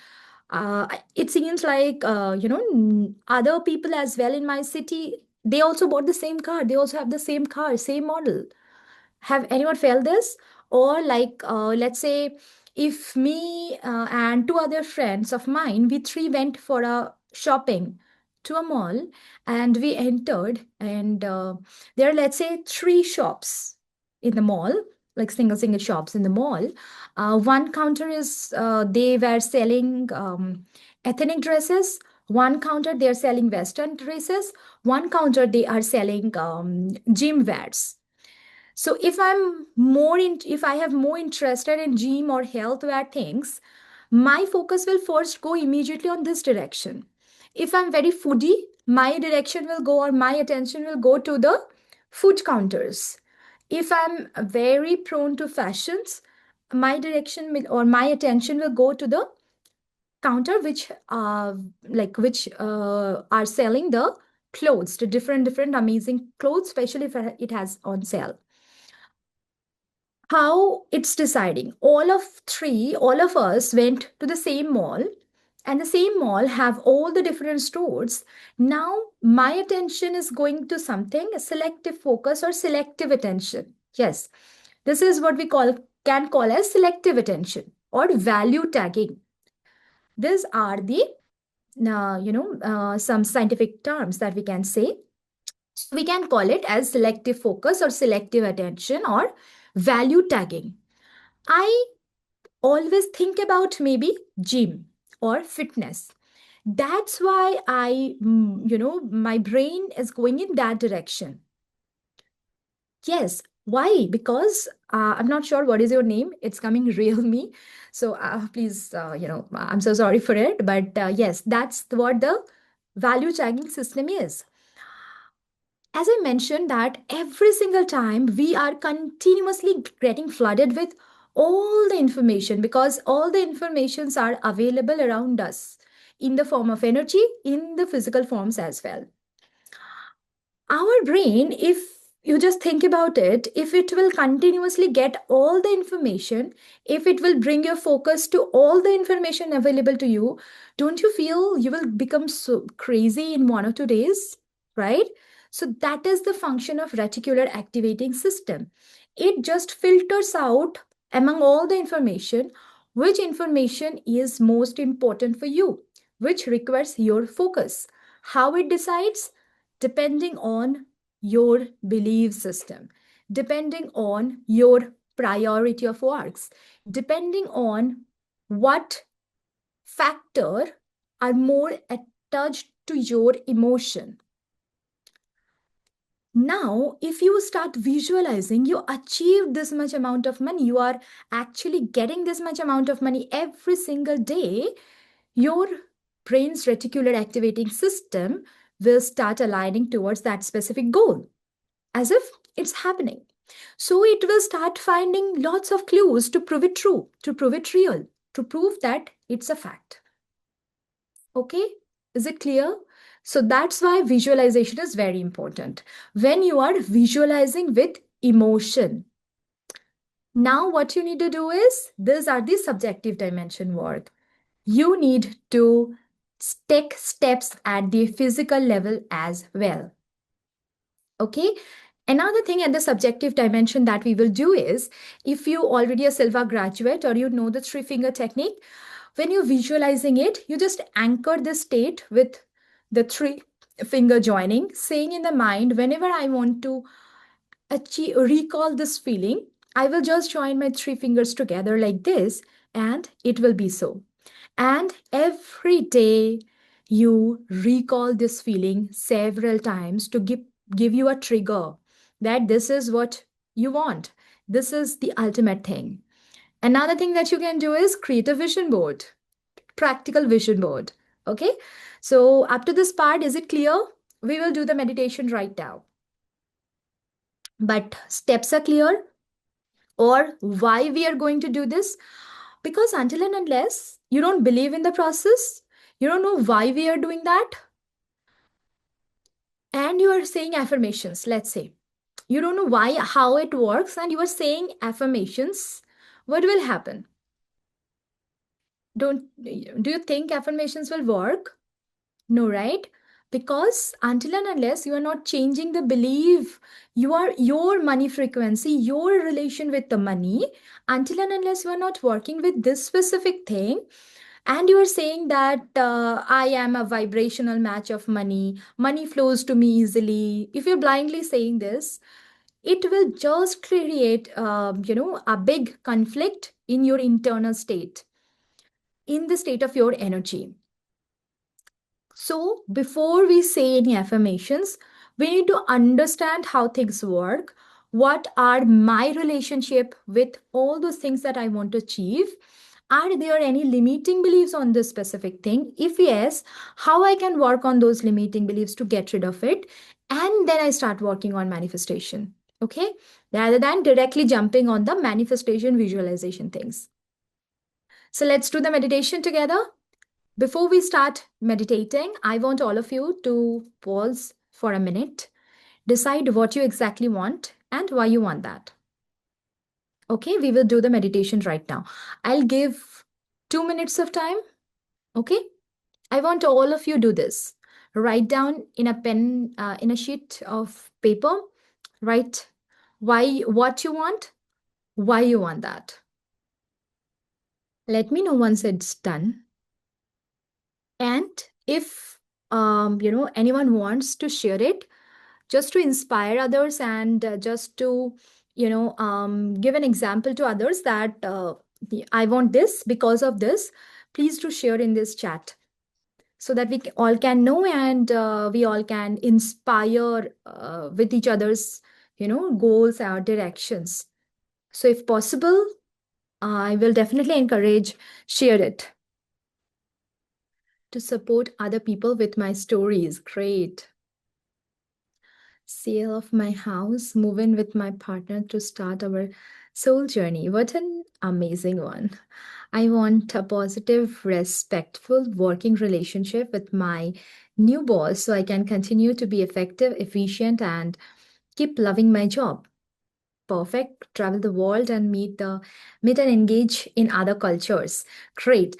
It seems like other people as well in my city, they also bought the same car, they also have the same car, same model." Have anyone felt this? Or like, let's say, if me and two other friends of mine, we three went for a shopping to a mall, and we entered, and there are, let's say, three shops in the mall, like single shops in the mall. One counter is they were selling ethnic dresses. One counter they are selling Western dresses. One counter they are selling gym wears. So if I have more interested in gym or health wear things, my focus will first go immediately on this direction. If I'm very foodie, my direction will go, or my attention will go to the food counters. If I'm very prone to fashions, my direction will, or my attention will go to the counter which are selling the clothes, the different amazing clothes, especially if it has on sale. How it's deciding, all of us went to the same mall, and the same mall have all the different stores. Now my attention is going to something, a selective focus or selective attention. Yes, this is what we can call as selective attention or value tagging. These are the some scientific terms that we can say. So we can call it as selective focus or selective attention or value tagging. I always think about maybe gym or fitness. That's why my brain is going in that direction. Yes, Why? Because I'm not sure what is your name. It's coming real me. So please, I'm so sorry for it. But yes, that's what the value tagging system is. As I mentioned, that every single time we are continuously getting flooded with all the information, because all the informations are available around us in the form of energy, in the physical forms as well. Our brain, if you just think about it, if it will continuously get all the information, if it will bring your focus to all the information available to you, don't you feel you will become so crazy in 1 or 2 days, right? So that is the function of reticular activating system. It just filters out among all the information which information is most important for you, which requires your focus. How it decides? Depending on your belief system, depending on your priority of works, depending on what factor are more attached to your emotion. Now, if you start visualizing, you achieve this much amount of money, you are actually getting this much amount of money every single day, your brain's reticular activating system will start aligning towards that specific goal as if it's happening. So it will start finding lots of clues to prove it true, to prove it real, to prove that it's a fact. Okay? Is it clear? So that's why visualization is very important. When you are visualizing with emotion, now what you need to do is, these are the subjective dimension work. You need to take steps at the physical level as well. Okay. Another thing at the subjective dimension that we will do is, if you already a Silva graduate or you know the 3-finger technique, when you're visualizing it, you just anchor the state with the 3-finger joining, saying in the mind, whenever I want to achieve, recall this feeling, I will just join my 3 fingers together like this, and it will be so. And every day you recall this feeling several times to give you a trigger that this is what you want. This is the ultimate thing. Another thing that you can do is create a vision board, practical vision board. Okay. So up to this part, is it clear? We will do the meditation right now. But steps are clear, or why we are going to do this? Because until and unless you don't believe in the process, you don't know why we are doing that, and you are saying affirmations, let's say. You don't know why, how it works, and you are saying affirmations. What will happen? Do you think affirmations will work? No, right? Because until and unless you are not changing the belief, your money frequency, your relation with the money, until and unless you are not working with this specific thing, and you are saying that I am a vibrational match of money, money flows to me easily. If you're blindly saying this, it will just create, a big conflict in your internal state, in the state of your energy. So, before we say any affirmations, we need to understand how things work. What are my relationship with all those things that I want to achieve? Are there any limiting beliefs on this specific thing? If yes, how I can work on those limiting beliefs to get rid of it? And then I start working on manifestation. Okay? Rather than directly jumping on the manifestation visualization things. So let's do the meditation together. Before we start meditating, I want all of you to pause for a minute, decide what you exactly want and why you want that. Okay, we will do the meditation right now. I'll give 2 minutes of time. Okay, I want all of you do this. Write down in a pen, in a sheet of paper, write what you want, why you want that. Let me know once it's done. And if anyone wants to share it, just to inspire others and just to give an example to others that I want this because of this, please do share in this chat so that we all can know, and we all can inspire with each other's goals or directions. So if possible, I will definitely encourage, share it. To support other people with my stories. Great. Sale of my house, move in with my partner to start our soul journey. What an amazing one. I want a positive, respectful working relationship with my new boss so I can continue to be effective, efficient, and keep loving my job. Perfect. Travel the world and meet and engage in other cultures. Great.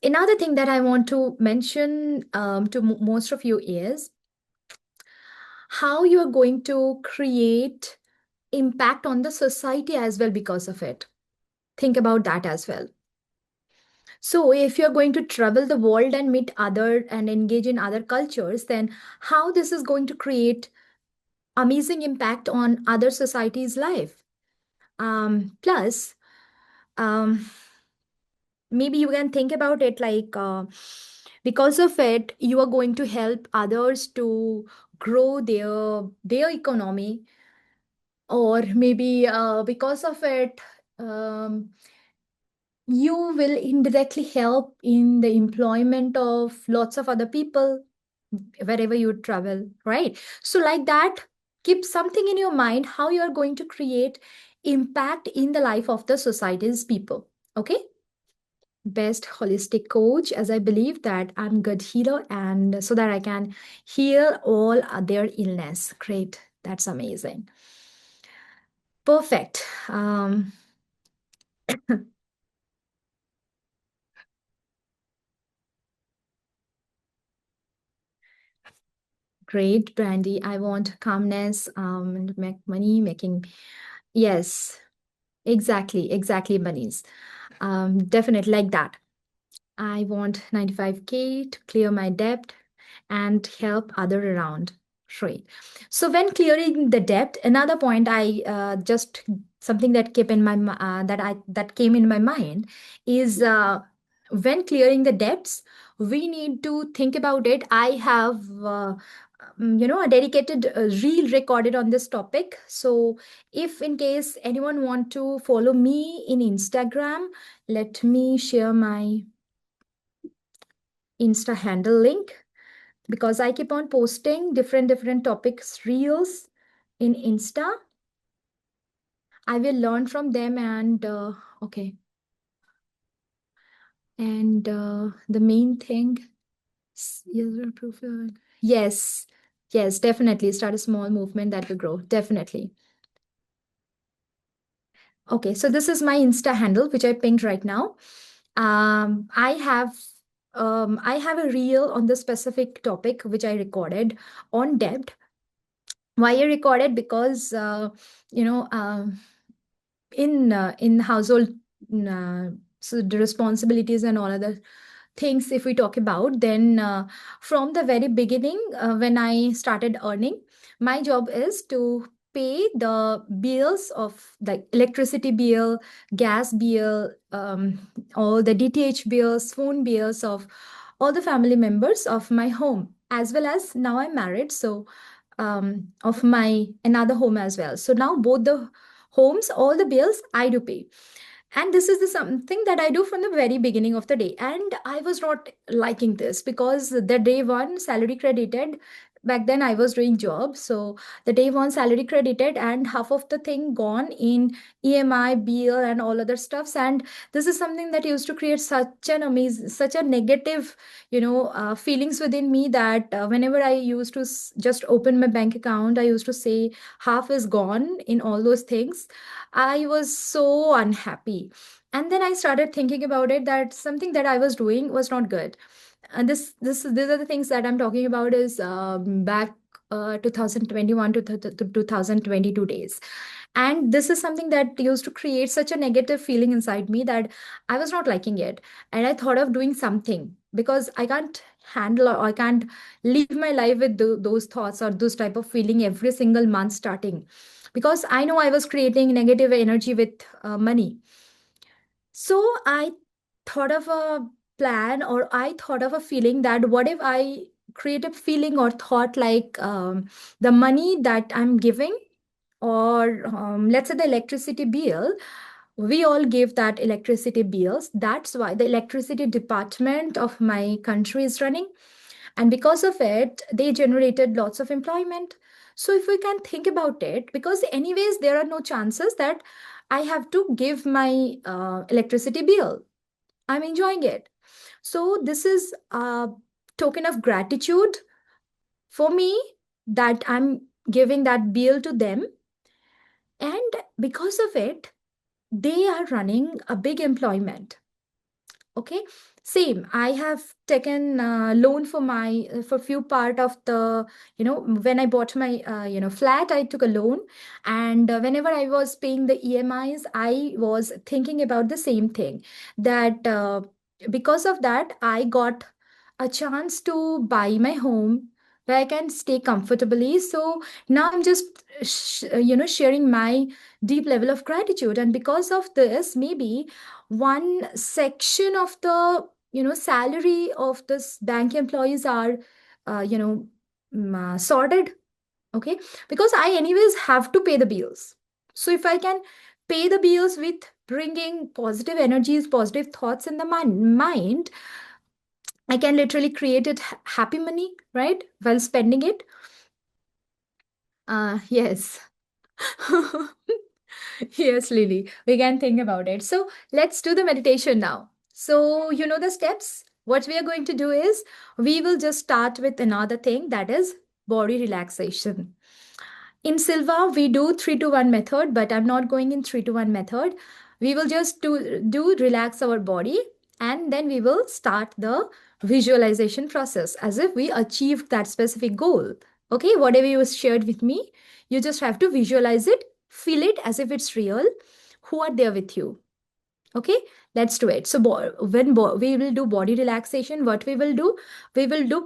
Another thing that I want to mention to most of you is how you are going to create impact on the society as well because of it. Think about that as well. So if you're going to travel the world and meet other and engage in other cultures, then how this is going to create amazing impact on other society's life. Plus, um, maybe you can think about it like because of it, you are going to help others to grow their economy, or maybe because of it, um, you will indirectly help in the employment of lots of other people wherever you travel, right? So like that, keep something in your mind how you are going to create impact in the life of the society's people. Okay. Best holistic coach, as I believe that I'm good healer, and so that I can heal all their illness. Great. That's amazing. Perfect. Great, Brandy. I want calmness, and make money, making. Yes, exactly, bunnies. Definitely like that. I want 95K to clear my debt and help other around. Right. So when clearing the debt, another point I just something that kept in my that came in my mind is when clearing the debts, we need to think about it. I have a dedicated reel recorded on this topic. So if in case anyone want to follow me in Instagram, let me share my Insta handle link, because I keep on posting different topics reels in Insta. I will learn from them, and okay. And the main thing, user profile. Yes, yes, definitely. Start a small movement that will grow. Definitely. Okay, so this is my Insta handle, which I pinged right now. I have a reel on the specific topic which I recorded on debt. Why I recorded? Because you know in household, uh, so the responsibilities and all other things, if we talk about, then from the very beginning, when I started earning, my job is to pay the bills of the electricity bill, gas bill, all the DTH bills, phone bills of all the family members of my home, as well as now I'm married, so of my another home as well. So now both the homes, all the bills I do pay. And this is the something that I do from the very beginning of the day. And I was not liking this because the day one salary credited, back then I was doing job. So the day one salary credited and half of the thing gone in EMI, bill, and all other stuffs. And this is something that used to create such an amazing, such a negative, feelings within me, that whenever I used to just open my bank account, I used to say half is gone in all those things. I was so unhappy. And then I started thinking about it, that something that I was doing was not good. And these are the things that I'm talking about is back 2021 to 2022 days. And this is something that used to create such a negative feeling inside me that I was not liking it. And I thought of doing something, because I can't handle, or I can't live my life with those thoughts or those type of feeling every single month starting, because I know I was creating negative energy with money. So I thought of a plan, or I thought of a feeling, that what if I create a feeling or thought like the money that I'm giving, or let's say the electricity bill, we all give that electricity bills. That's why the electricity department of my country is running. And because of it, they generated lots of employment. So if we can think about it, because anyways, there are no chances that I have to give my electricity bill. I'm enjoying it. So this is a token of gratitude for me that I'm giving that bill to them. And because of it, they are running a big employment. Okay, same. I have taken loan for my for few part of the, when I bought my flat, I took a loan, and whenever I was paying the EMIs, I was thinking about the same thing, that because of that I got a chance to buy my home where I can stay comfortably. So now I'm just sharing my deep level of gratitude, and because of this, maybe one section of the salary of this bank employees are sorted. Okay, because I anyways have to pay the bills. So if I can pay the bills with bringing positive energies, positive thoughts in the mind, I can literally create it happy money, right, while spending it. Yes. Yes, Lily, we can think about it. So let's do the meditation now. So, you know the steps. What we are going to do is we will just start with another thing, that is body relaxation. In Silva, we do 3 to 1 method, but I'm not going in 3 to 1 method. We will just do relax our body, and then we will start the visualization process as if we achieved that specific goal. Okay, whatever you shared with me, you just have to visualize it, feel it as if it's real. Who are there with you? Okay, let's do it. So we will do body relaxation, what we will do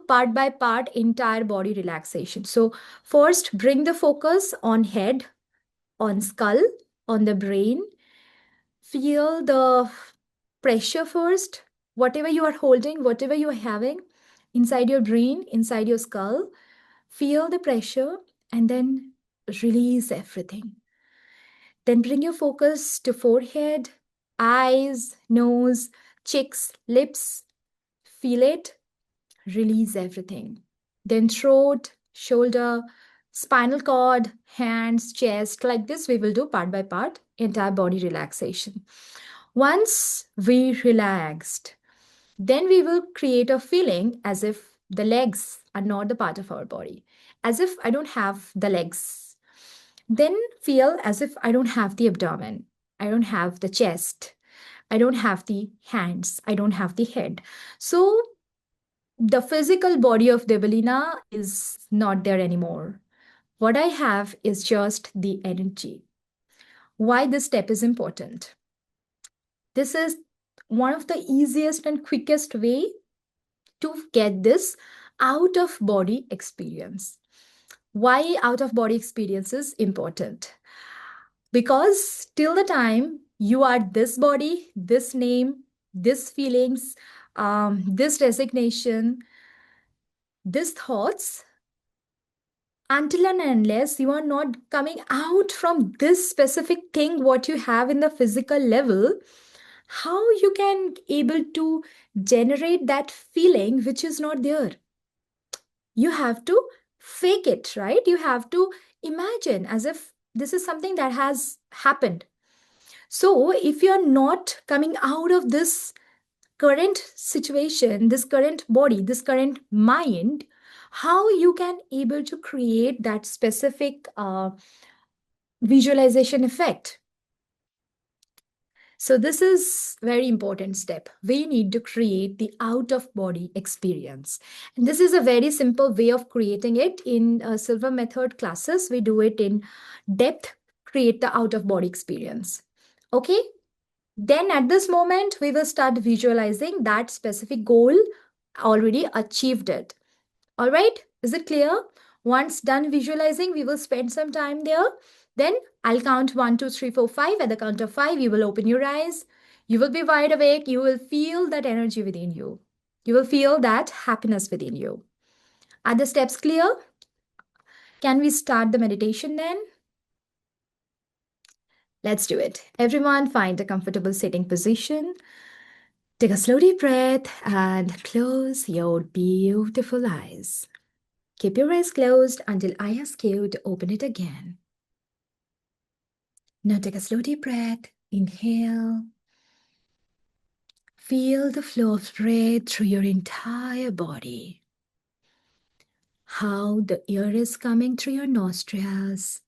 part by part entire body relaxation. So first, bring the focus on head, on skull, on the brain. Feel the pressure first, whatever you are holding, whatever you are having inside your brain, inside your skull. Feel the pressure, and then release everything. Then bring your focus to forehead, eyes, nose, cheeks, lips. Feel it, release everything. Then throat, shoulder, spinal cord, hands, chest. Like this, we will do part by part, entire body relaxation. Once we relaxed, then we will create a feeling as if the legs are not the part of our body, as if I don't have the legs. Then feel as if I don't have the abdomen, I don't have the chest, I don't have the hands, I don't have the head. So the physical body of Debalina is not there anymore. What I have is just the energy. Why this step is important? This is one of the easiest and quickest way to get this out of body experience. Why out of body experience is important? Because till the time you are this body, this name, this feelings, this resignation, these thoughts, until and unless you are not coming out from this specific thing what you have in the physical level, how you can able to generate that feeling which is not there? You have to fake it, right? You have to imagine as if this is something that has happened. So if you're not coming out of this current situation, this current body, this current mind, how you can able to create that specific visualization effect? So this is very important step. We need to create the out of body experience. And this is a very simple way of creating it. In Silva method classes, we do it in depth, create the out of body experience. Okay. Then at this moment, we will start visualizing that specific goal, already achieved it. All right, is it clear? Once done visualizing, we will spend some time there. Then I'll count 1, 2, 3, 4, 5. At the count of 5, you will open your eyes. You will be wide awake. You will feel that energy within you. You will feel that happiness within you. Are the steps clear? Can we start the meditation then? Let's do it. Everyone, find a comfortable sitting position. Take a slow deep breath and close your beautiful eyes. Keep your eyes closed until I ask you to open it again. Now take a slow deep breath. Inhale. Feel the flow of breath through your entire body. How the air is coming through your nostrils,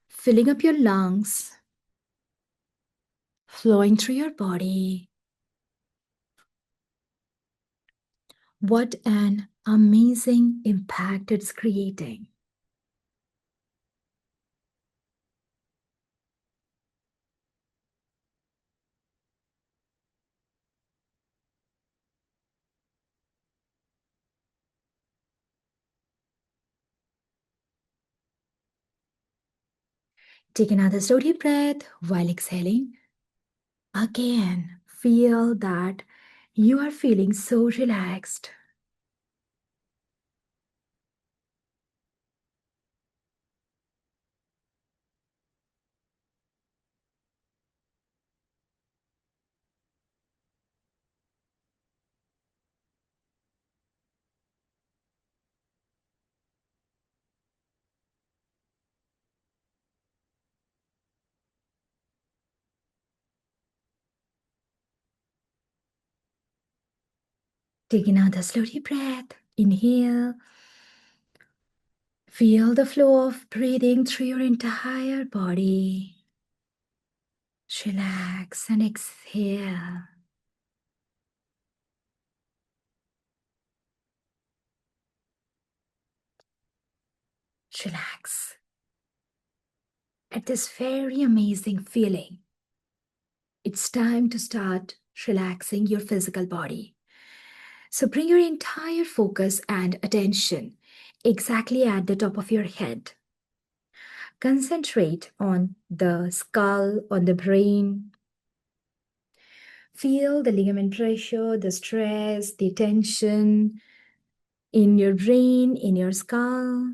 filling up your lungs, flowing through your body. What an amazing impact it's creating. Take another slow deep breath while exhaling. Again, feel that you are feeling so relaxed. Take another slow deep breath. Inhale. Feel the flow of breathing through your entire body. Relax and exhale. Relax. At this very amazing feeling, it's time to start relaxing your physical body. So bring your entire focus and attention exactly at the top of your head. Concentrate on the skull, on the brain. Feel the ligament pressure, the stress, the tension in your brain, in your skull.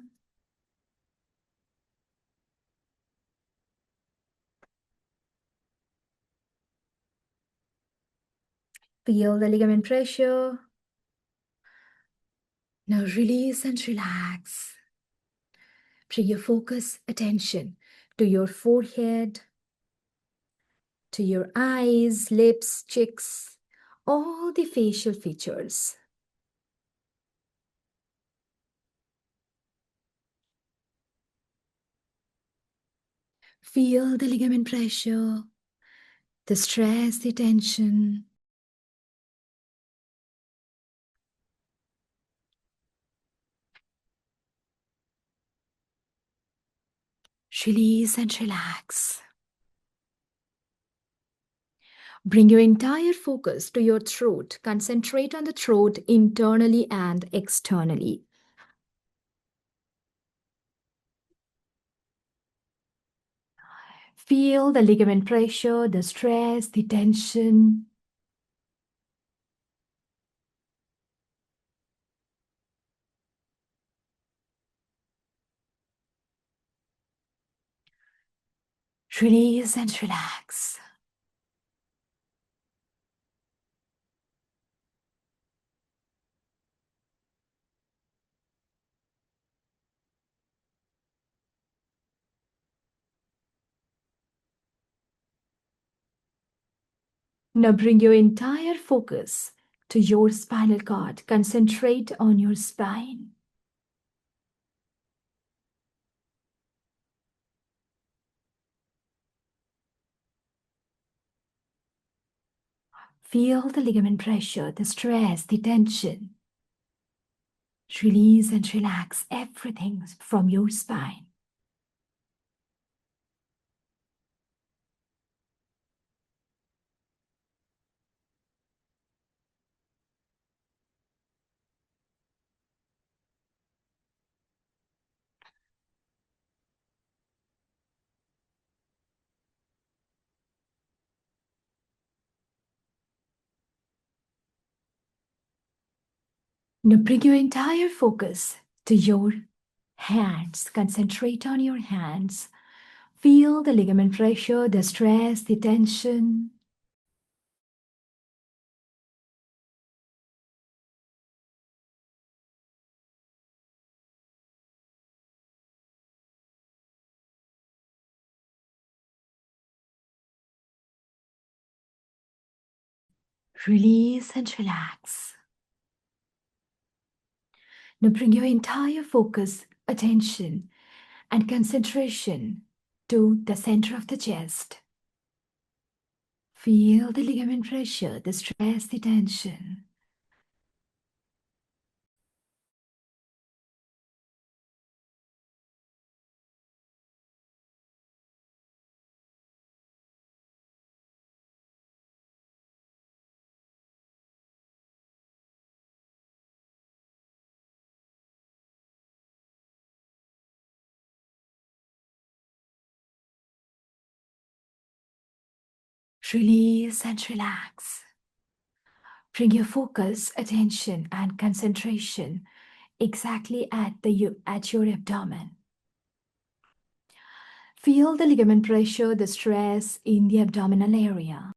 Feel the ligament pressure. Now release and relax. Bring your focus, attention to your forehead, to your eyes, lips, cheeks, all the facial features. Feel the ligament pressure, the stress, the tension. Release and relax. Bring your entire focus to your throat. Concentrate on the throat internally and externally. Feel the ligament pressure, the stress, the tension. Release and relax. Now bring your entire focus to your spinal cord. Concentrate on your spine. Feel the ligament pressure, the stress, the tension. Release and relax everything from your spine. Now bring your entire focus to your hands. Concentrate on your hands. Feel the ligament pressure, the stress, the tension. Release and relax. Now bring your entire focus, attention, and concentration to the center of the chest. Feel the ligament pressure, the stress, the tension. Release and relax. Bring your focus, attention, and concentration exactly at your abdomen. Feel the ligament pressure, the stress in the abdominal area.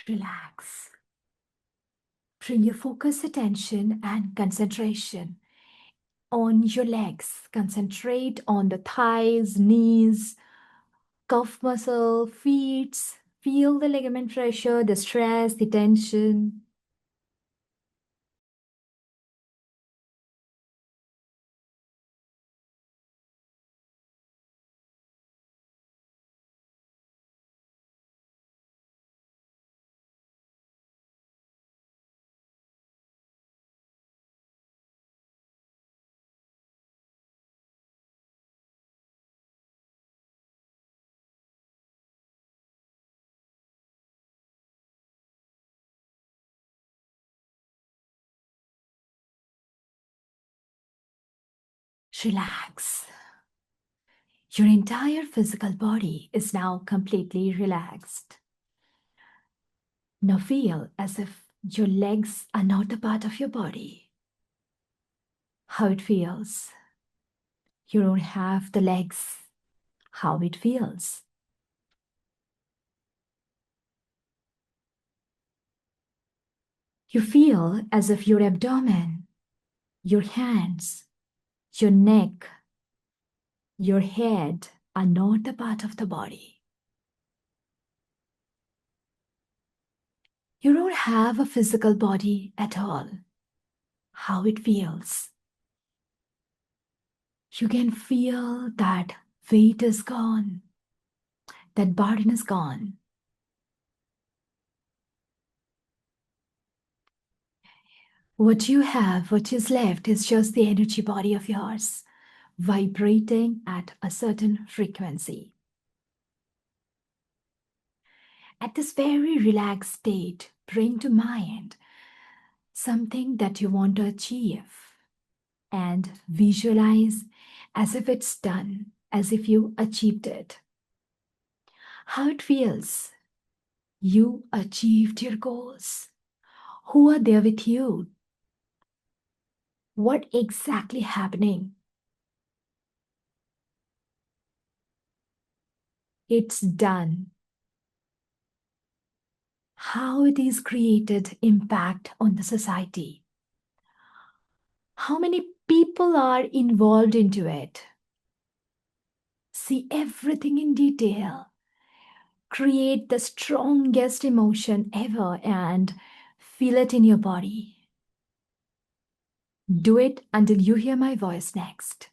Relax. Bring your focus, attention, and concentration on your legs. Concentrate on the thighs, knees, calf muscle, feet. Feel the ligament pressure, the stress, the tension. Relax. Your entire physical body is now completely relaxed. Now feel as if your legs are not a part of your body. How it feels. You don't have the legs. How it feels. You feel as if your abdomen, your hands, your neck, your head are not a part of the body. You don't have a physical body at all. How it feels. You can feel that weight is gone, that burden is gone. What you have, what is left, is just the energy body of yours, vibrating at a certain frequency. At this very relaxed state, bring to mind something that you want to achieve and visualize as if it's done, as if you achieved it. How it feels. You achieved your goals. Who are there with you? What exactly happening? It's done. How it is created impact on the society. How many people are involved into it? See everything in detail. Create the strongest emotion ever and feel it in your body. Do it until you hear my voice next.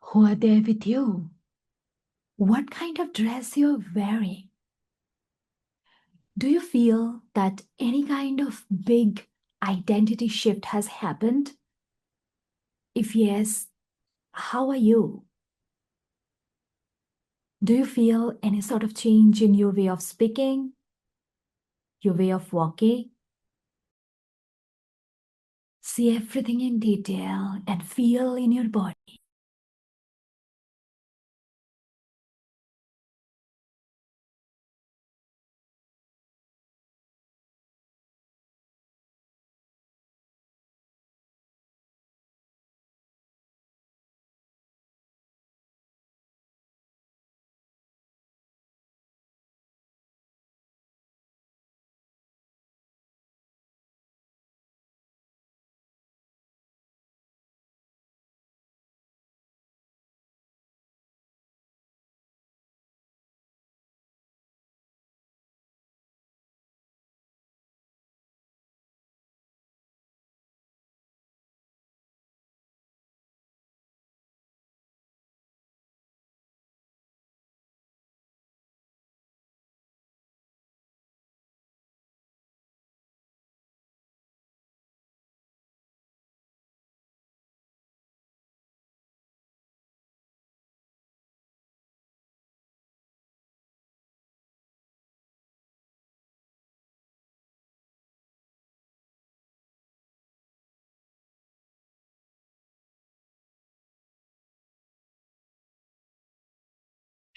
who are there with you, what kind of dress you're wearing. Do you feel that any kind of big identity shift has happened? If yes, how are you? Do you feel any sort of change in your way of speaking, your way of walking? See everything in detail and feel in your body.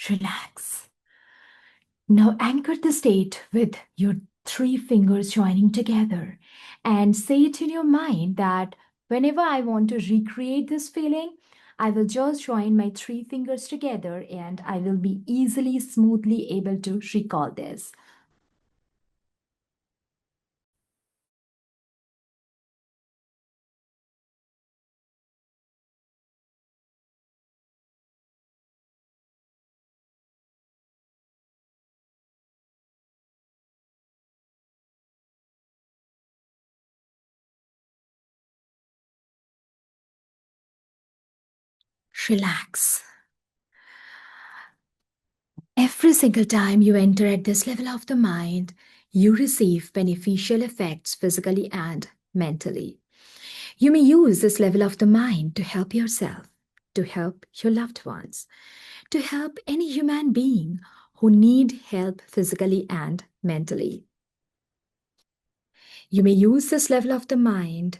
Relax. Now anchor the state with your three fingers joining together and say it in your mind that whenever I want to recreate this feeling, I will just join my three fingers together and I will be easily, smoothly able to recall this. Relax. Every single time you enter at this level of the mind, you receive beneficial effects physically and mentally. You may use this level of the mind to help yourself, to help your loved ones, to help any human being who need help physically and mentally. You may use this level of the mind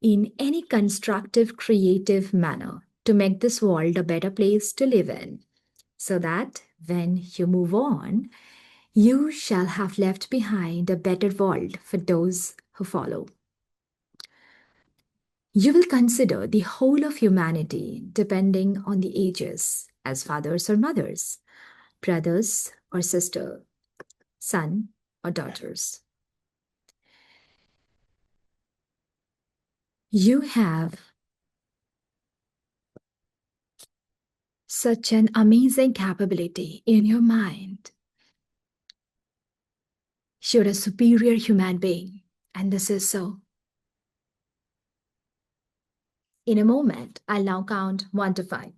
in any constructive, creative manner to make this world a better place to live in, so that when you move on, you shall have left behind a better world for those who follow. You will consider the whole of humanity depending on the ages as fathers or mothers, brothers or sister, son or daughters. You have such an amazing capability in your mind. You're a superior human being, and this is so. In a moment, I'll now count 1 to 5.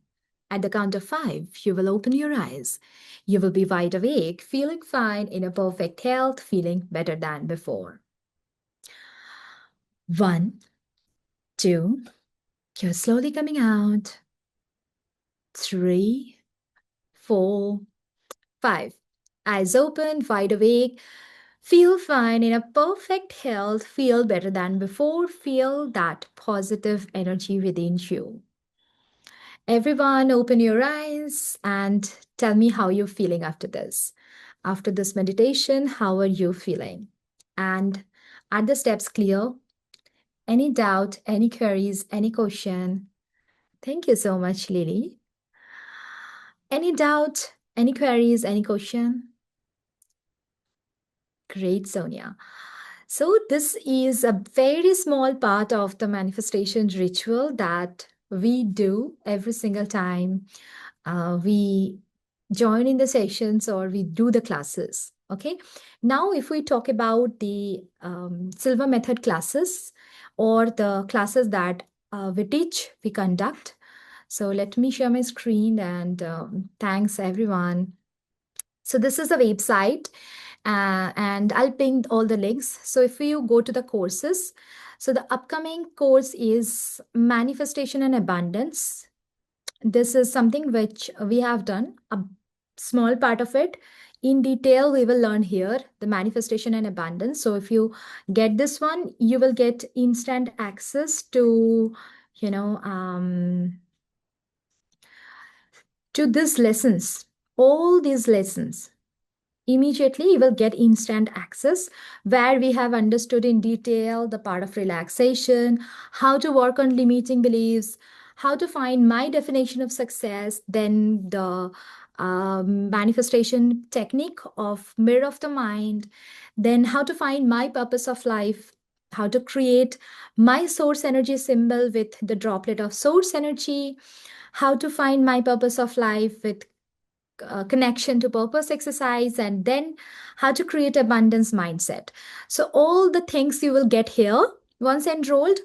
At the count of 5, you will open your eyes. You will be wide awake, feeling fine, in a perfect health, feeling better than before. 1, 2, you're slowly coming out. 3, 4, 5. Eyes open, wide awake. Feel fine in a perfect health, feel better than before, feel that positive energy within you. Everyone, open your eyes and tell me how you're feeling after this. After this meditation, how are you feeling? And are the steps clear? Any doubt, any queries, any question? Thank you so much, Lily. Any doubt, any queries, any question? Great, Sonia. So, this is a very small part of the manifestation ritual that we do every single time we join in the sessions or we do the classes. Okay. Now, if we talk about the Silva method classes or the classes that we teach, we conduct. So let me share my screen, and thanks everyone. So this is the website, and I'll ping all the links. So if you go to the courses, so the upcoming course is Manifestation and Abundance. This is something which we have done, a small part of it. In detail, we will learn here the manifestation and abundance. So if you get this one, you will get instant access to, you know, to these lessons, all these lessons. Immediately, you will get instant access where we have understood in detail the part of relaxation, how to work on limiting beliefs, how to find my definition of success, then the manifestation technique of mirror of the mind, then how to find my purpose of life, how to create my source energy symbol with the droplet of source energy, how to find my purpose of life with connection to purpose exercise, and then how to create abundance mindset. So all the things you will get here once enrolled,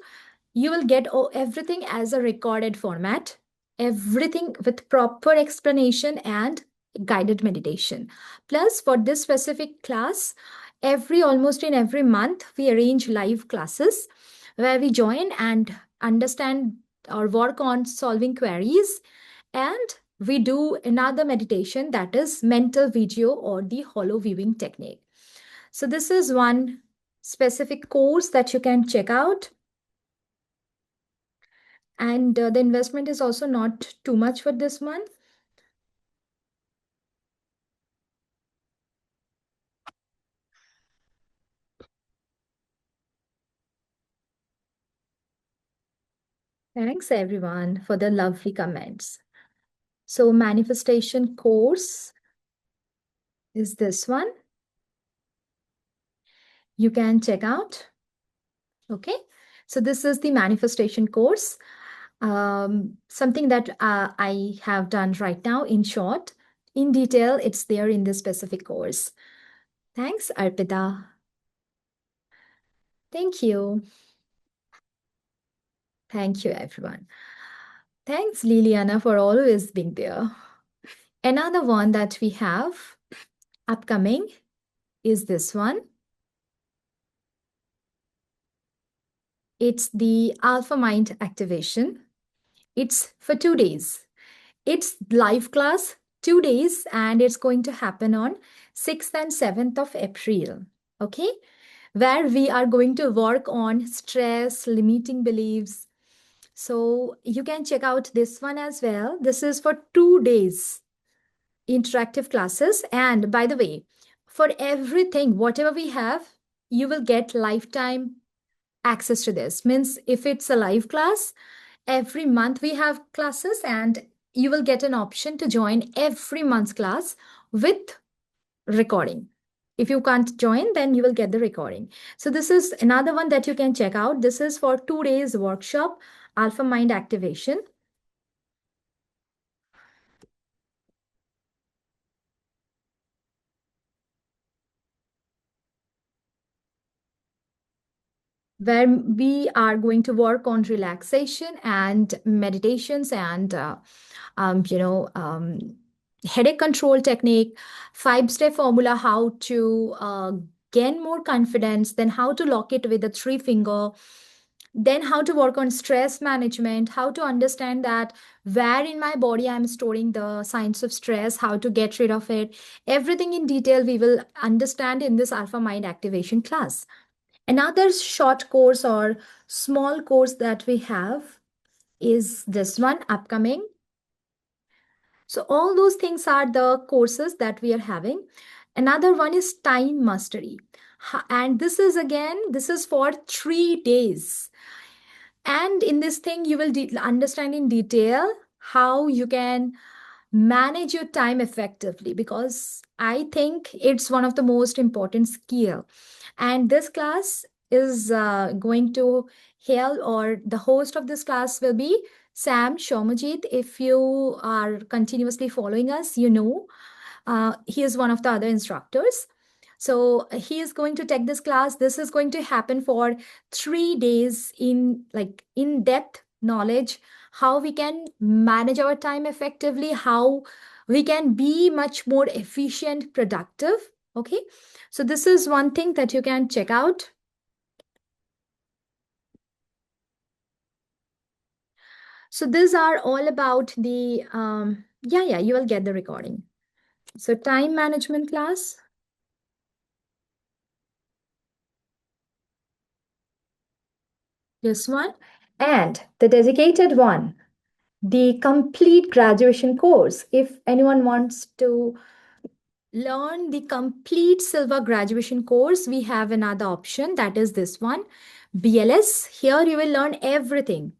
you will get everything as a recorded format, everything with proper explanation and guided meditation. Plus, for this specific class, almost in every month, we arrange live classes where we join and understand or work on solving queries. And we do another meditation, that is mental video or the hollow viewing technique. So this is one specific course that you can check out. And the investment is also not too much for this month. Thanks everyone for the lovely comments. So manifestation course is this one. You can check out. Okay. So this is the manifestation course. Something that I have done right now in short. In detail, it's there in this specific course. Thanks, Arpita. Thank you. Thank you, everyone. Thanks, Liliana, for always being there. Another one that we have upcoming is this one. It's the Alpha Mind activation. It's for 2 days. It's live class, 2 days, and it's going to happen on 6th and 7th of April. Okay? Where we are going to work on stress, limiting beliefs. So you can check out this one as well. This is for 2 days interactive classes. And by the way, for everything, whatever we have, you will get lifetime access to this. Means if it's a live class, every month we have classes, and you will get an option to join every month's class with recording. If you can't join, then you will get the recording. So this is another one that you can check out. This is for 2 days workshop, Alpha Mind Activation. Where we are going to work on relaxation and meditations and headache control technique, 5-step formula, how to gain more confidence, then how to lock it with a 3-finger, then how to work on stress management, how to understand that where in my body I'm storing the signs of stress, how to get rid of it. Everything in detail we will understand in this Alpha Mind Activation class. Another short course or small course that we have is this one upcoming. So all those things are the courses that we are having. Another one is time mastery. And this is again, this is for 3 days. And in this thing, you will understand in detail how you can manage your time effectively, because I think it's one of the most important skill. And this class is going to help, or the host of this class will be Sam Shomajit. If you are continuously following us, you know he is one of the other instructors. So he is going to take this class. This is going to happen for 3 days in depth knowledge, how we can manage our time effectively, how we can be much more efficient, productive. Okay, so this is one thing that you can check out. So these are all about the, yeah, you will get the recording. So time management class, this one, and the dedicated one, the complete graduation course. If anyone wants to learn the complete Silva graduation course, we have another option, that is this one, BLS. Here you will learn everything.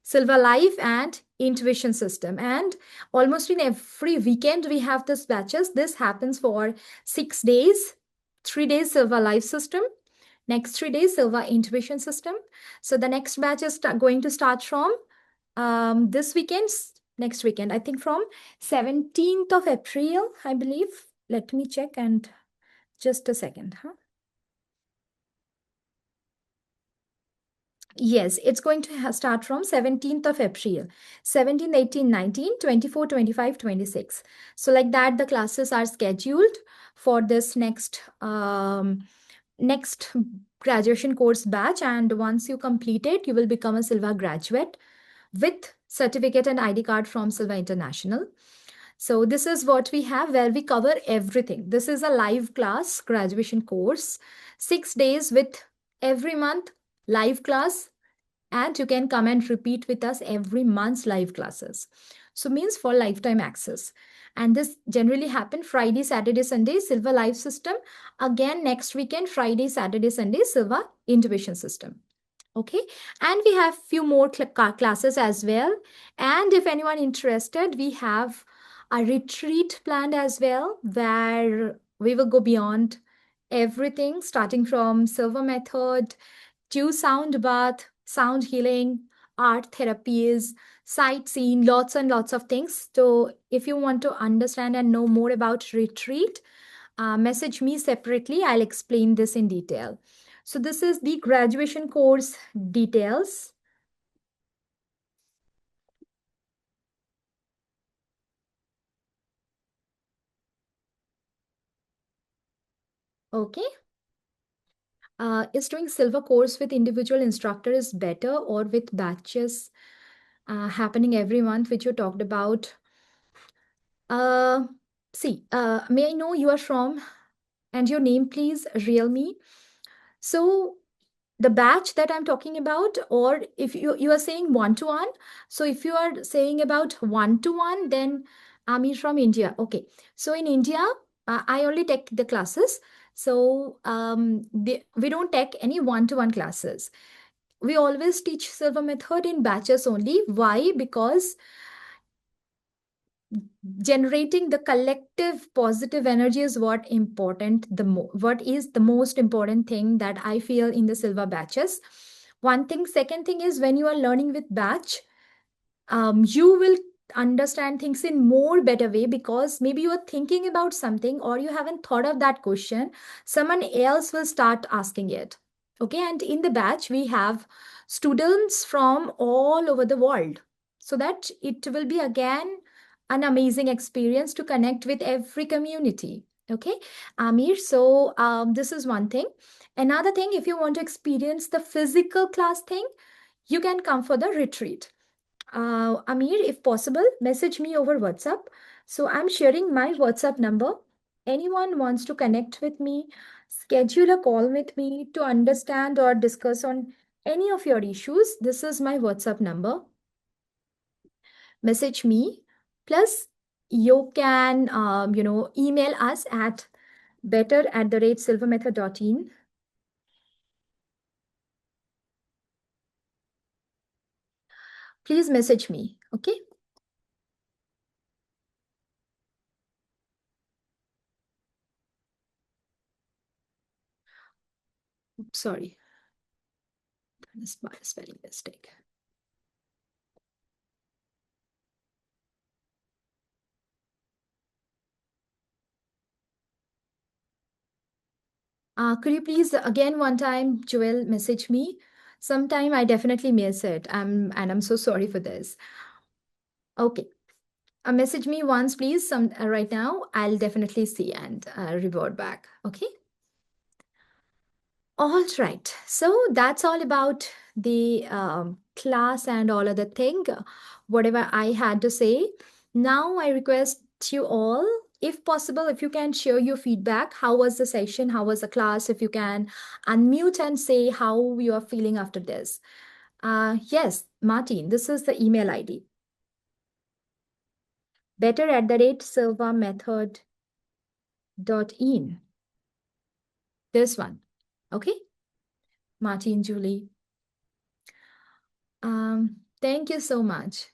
Silva Life and Intuition System. And almost in every weekend, we have this batches. This happens for 6 days, 3 days Silva Life System, next 3 days Silva Intuition System. So the next batch is going to start from this weekend, next weekend, I think from 17th of April, I believe. Let me check and just a second. Huh? Yes, it's going to start from 17th of April, 17, 18, 19, 24, 25, 26. So like that, the classes are scheduled for this next graduation course batch. And once you complete it, you will become a Silva graduate with certificate and ID card from Silva International. So this is what we have, where we cover everything. This is a live class graduation course, 6 days with every month live class, and you can come and repeat with us every month's live classes. So means for lifetime access. And this generally happen Friday, Saturday, Sunday, Silva Live System. Again, next weekend, Friday, Saturday, Sunday, Silva Intuition System. Okay, and we have few more classes as well. And if anyone interested, we have a retreat planned as well, where we will go beyond everything, starting from Silva method to sound bath, sound healing, art therapies, sightseeing, lots and lots of things. So if you want to understand and know more about retreat, message me separately. I'll explain this in detail. So this is the graduation course details. Okay. Is doing Silva course with individual instructor is better, or with batches happening every month, which you talked about? Uh, may I know you are from and your name, please? Real me. So the batch that I'm talking about, or if you are saying one-to-one, so if you are saying about one-to-one, then I'm from India. Okay, so in India, I only take the classes. So we don't take any one-to-one classes. We always teach Silva method in batches only. Why? Because generating the collective positive energy is what is the most important thing that I feel in the Silva batches. One thing. Second thing is, when you are learning with batch, you will understand things in more better way, because maybe you are thinking about something or you haven't thought of that question, someone else will start asking it. Okay, and in the batch we have students from all over the world, so that it will be again an amazing experience to connect with every community. Okay, Amir, so this is one thing. Another thing, if you want to experience the physical class thing, you can come for the retreat. Amir, if possible, message me over WhatsApp. So I'm sharing my WhatsApp number. Anyone wants to connect with me, schedule a call with me to understand or discuss on any of your issues. This is my WhatsApp number. Message me. Plus, you can, email us at better@silvermethod.in. Please message me. Okay. Oops, sorry. Spelling mistake. Could you please again one time, Joel, message me? Sometime I definitely miss it. I'm so sorry for this. Okay. Message me once, please. Right now, I'll definitely see and revert back. Okay. All right. So that's all about the class and all other thing. Whatever I had to say. Now I request you all, if possible, if you can share your feedback. How was the session? How was the class? If you can unmute and say how you are feeling after this. Yes, Martin, this is the email ID. better@silvamethod.in. This one. Okay, Martin, Julie. Thank you so much.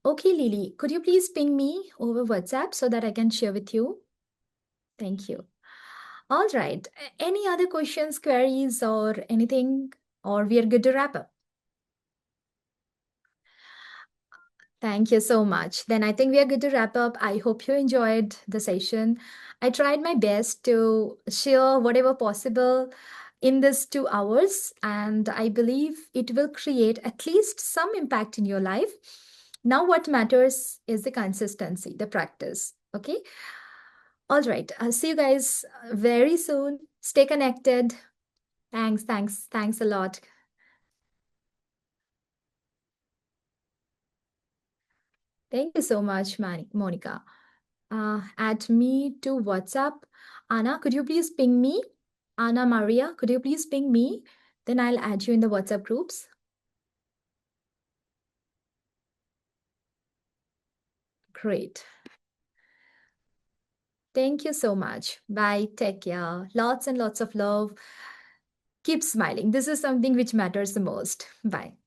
Okay, Lily, could you please ping me over WhatsApp so that I can share with you? Thank you. All right. Any other questions, queries, or anything? Or we are good to wrap up? Thank you so much. Then I think we are good to wrap up. I hope you enjoyed the session. I tried my best to share whatever possible in this 2 hours, and I believe it will create at least some impact in your life. Now, what matters is the consistency, the practice. Okay. All right. I'll see you guys very soon. Stay connected. Thanks a lot. Thank you so much, Monica. Add me to WhatsApp. Anna, could you please ping me? Anna Maria, could you please ping me? Then I'll add you in the WhatsApp groups. Great. Thank you so much. Bye. Take care. Lots and lots of love. Keep smiling. This is something which matters the most. Bye.